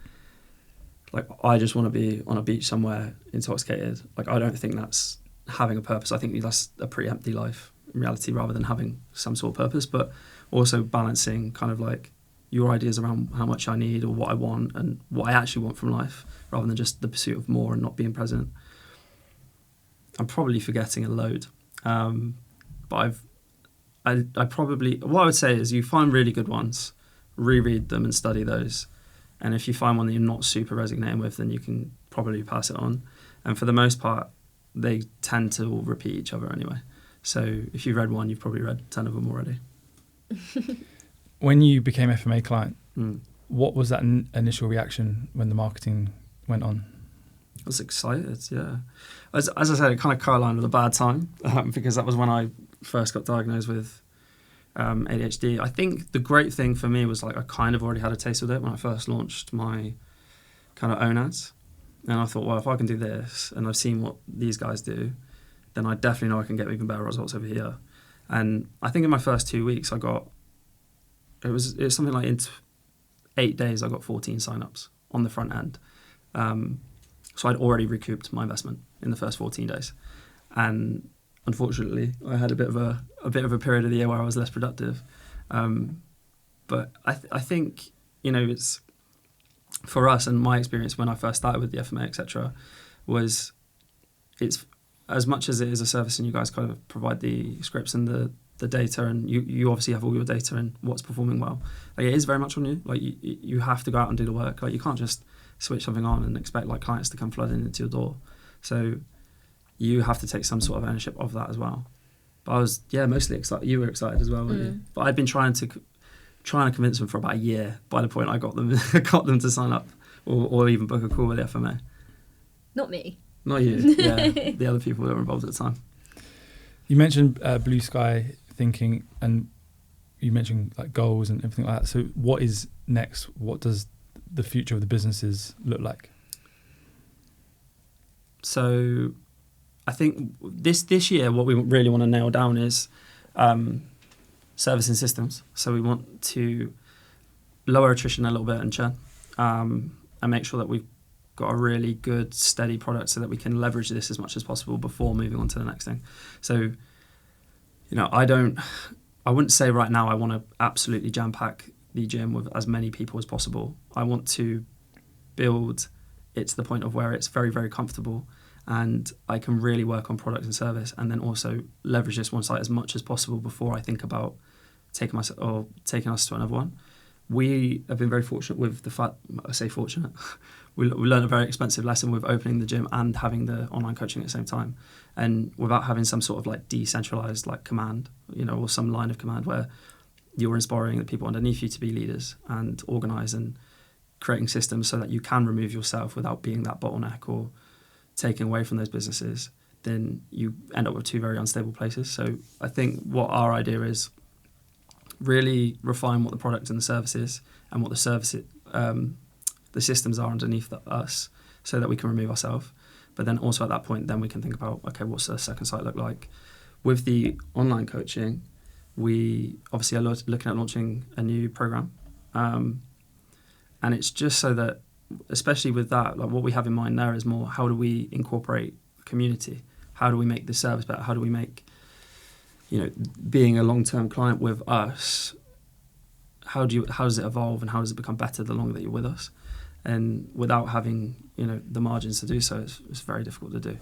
like, I just want to be on a beach somewhere intoxicated. Like, I don't think that's having a purpose. I think that's a pretty empty life in reality, rather than having some sort of purpose, but also balancing kind of like your ideas around how much I need or what I want and what I actually want from life, rather than just the pursuit of more and not being present. I'm probably forgetting a load. But I probably, what I would say is you find really good ones, reread them and study those. And if you find one that you're not super resonating with, then you can probably pass it on. And for the most part, they tend to all repeat each other anyway. So if you've read one, you've probably read 10 of them already. When you became FMA client, what was that initial reaction when the marketing went on? I was excited, yeah. As I said, it kind of co-aligned with a bad time because that was when I first got diagnosed with ADHD. I think the great thing for me was like I kind of already had a taste of it when I first launched my kind of own ads. And I thought, well, if I can do this and I've seen what these guys do, then I definitely know I can get even better results over here. And I think in my first 2 weeks, it was something like in 8 days, I got 14 signups on the front end. So I'd already recouped my investment in the first 14 days. And unfortunately, I had a bit of a period of the year where I was less productive. But I think, it's for us, and my experience when I first started with the FMA, etc., was it's as much as it is a service and you guys kind of provide the scripts and the data, and you obviously have all your data and what's performing well. Like, it is very much on you. Like, you have to go out and do the work. Like, you can't just switch something on and expect like clients to come flooding into your door. So you have to take some sort of ownership of that as well. But I was, mostly excited. You were excited as well, weren't you? But I'd been trying to convince them for about a year by the point I got them to sign up or even book a call with the FMA. Not me. Not you, yeah. The other people that were involved at the time. You mentioned blue sky thinking, and you mentioned like goals and everything like that. So what is next? What does the future of the businesses look like? So I think this year what we really want to nail down is service and systems. So we want to lower attrition a little bit and churn, and make sure that we've got a really good steady product so that we can leverage this as much as possible before moving on to the next thing. So I wouldn't say right now I want to absolutely jam pack the gym with as many people as possible. I want to build it to the point of where it's very, very comfortable and I can really work on product and service, and then also leverage this one site as much as possible before I think about taking us to another one. We have been very fortunate with the fact, I say fortunate, we learned a very expensive lesson with opening the gym and having the online coaching at the same time, and without having some sort of like decentralized like command, or some line of command where you're inspiring the people underneath you to be leaders and organise and creating systems so that you can remove yourself without being that bottleneck or taking away from those businesses, then you end up with two very unstable places. So I think what our idea is really refine what the product and the service is and what the systems are underneath us so that we can remove ourselves. But then also at that point, then we can think about, okay, what's the second site look like? With the online coaching, we obviously are looking at launching a new program. And it's just so that, especially with that, like what we have in mind there is more, how do we incorporate community? How do we make the service better? How do we make, being a long-term client with us, how does it evolve and how does it become better the longer that you're with us? And without having, the margins to do so, it's very difficult to do.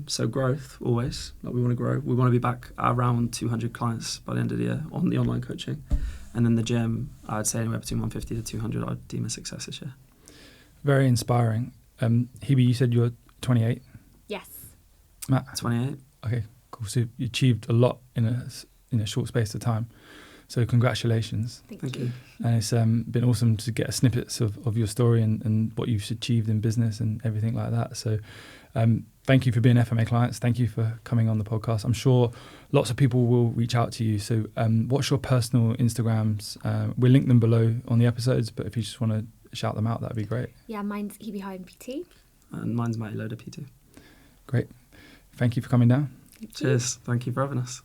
So growth, always. Like we want to grow. We want to be back at around 200 clients by the end of the year on the online coaching. And then the gym, I'd say anywhere between 150 to 200, I'd deem a success this year. Very inspiring. Hebe, you said you're 28. Yes. Matt? 28. Okay, cool. So you achieved a lot in a short space of time. So congratulations. Thank you. And it's been awesome to get snippets of your story and what you've achieved in business and everything like that. So thank you for being FMA clients. Thank you for coming on the podcast. I'm sure lots of people will reach out to you. So what's your personal Instagrams? We'll link them below on the episodes, but if you just want to shout them out, that'd be great. Yeah, mine's Hebe High PT. And mine's Matty Loader PT. Great. Thank you for coming down. Cheers. Thank you for having us.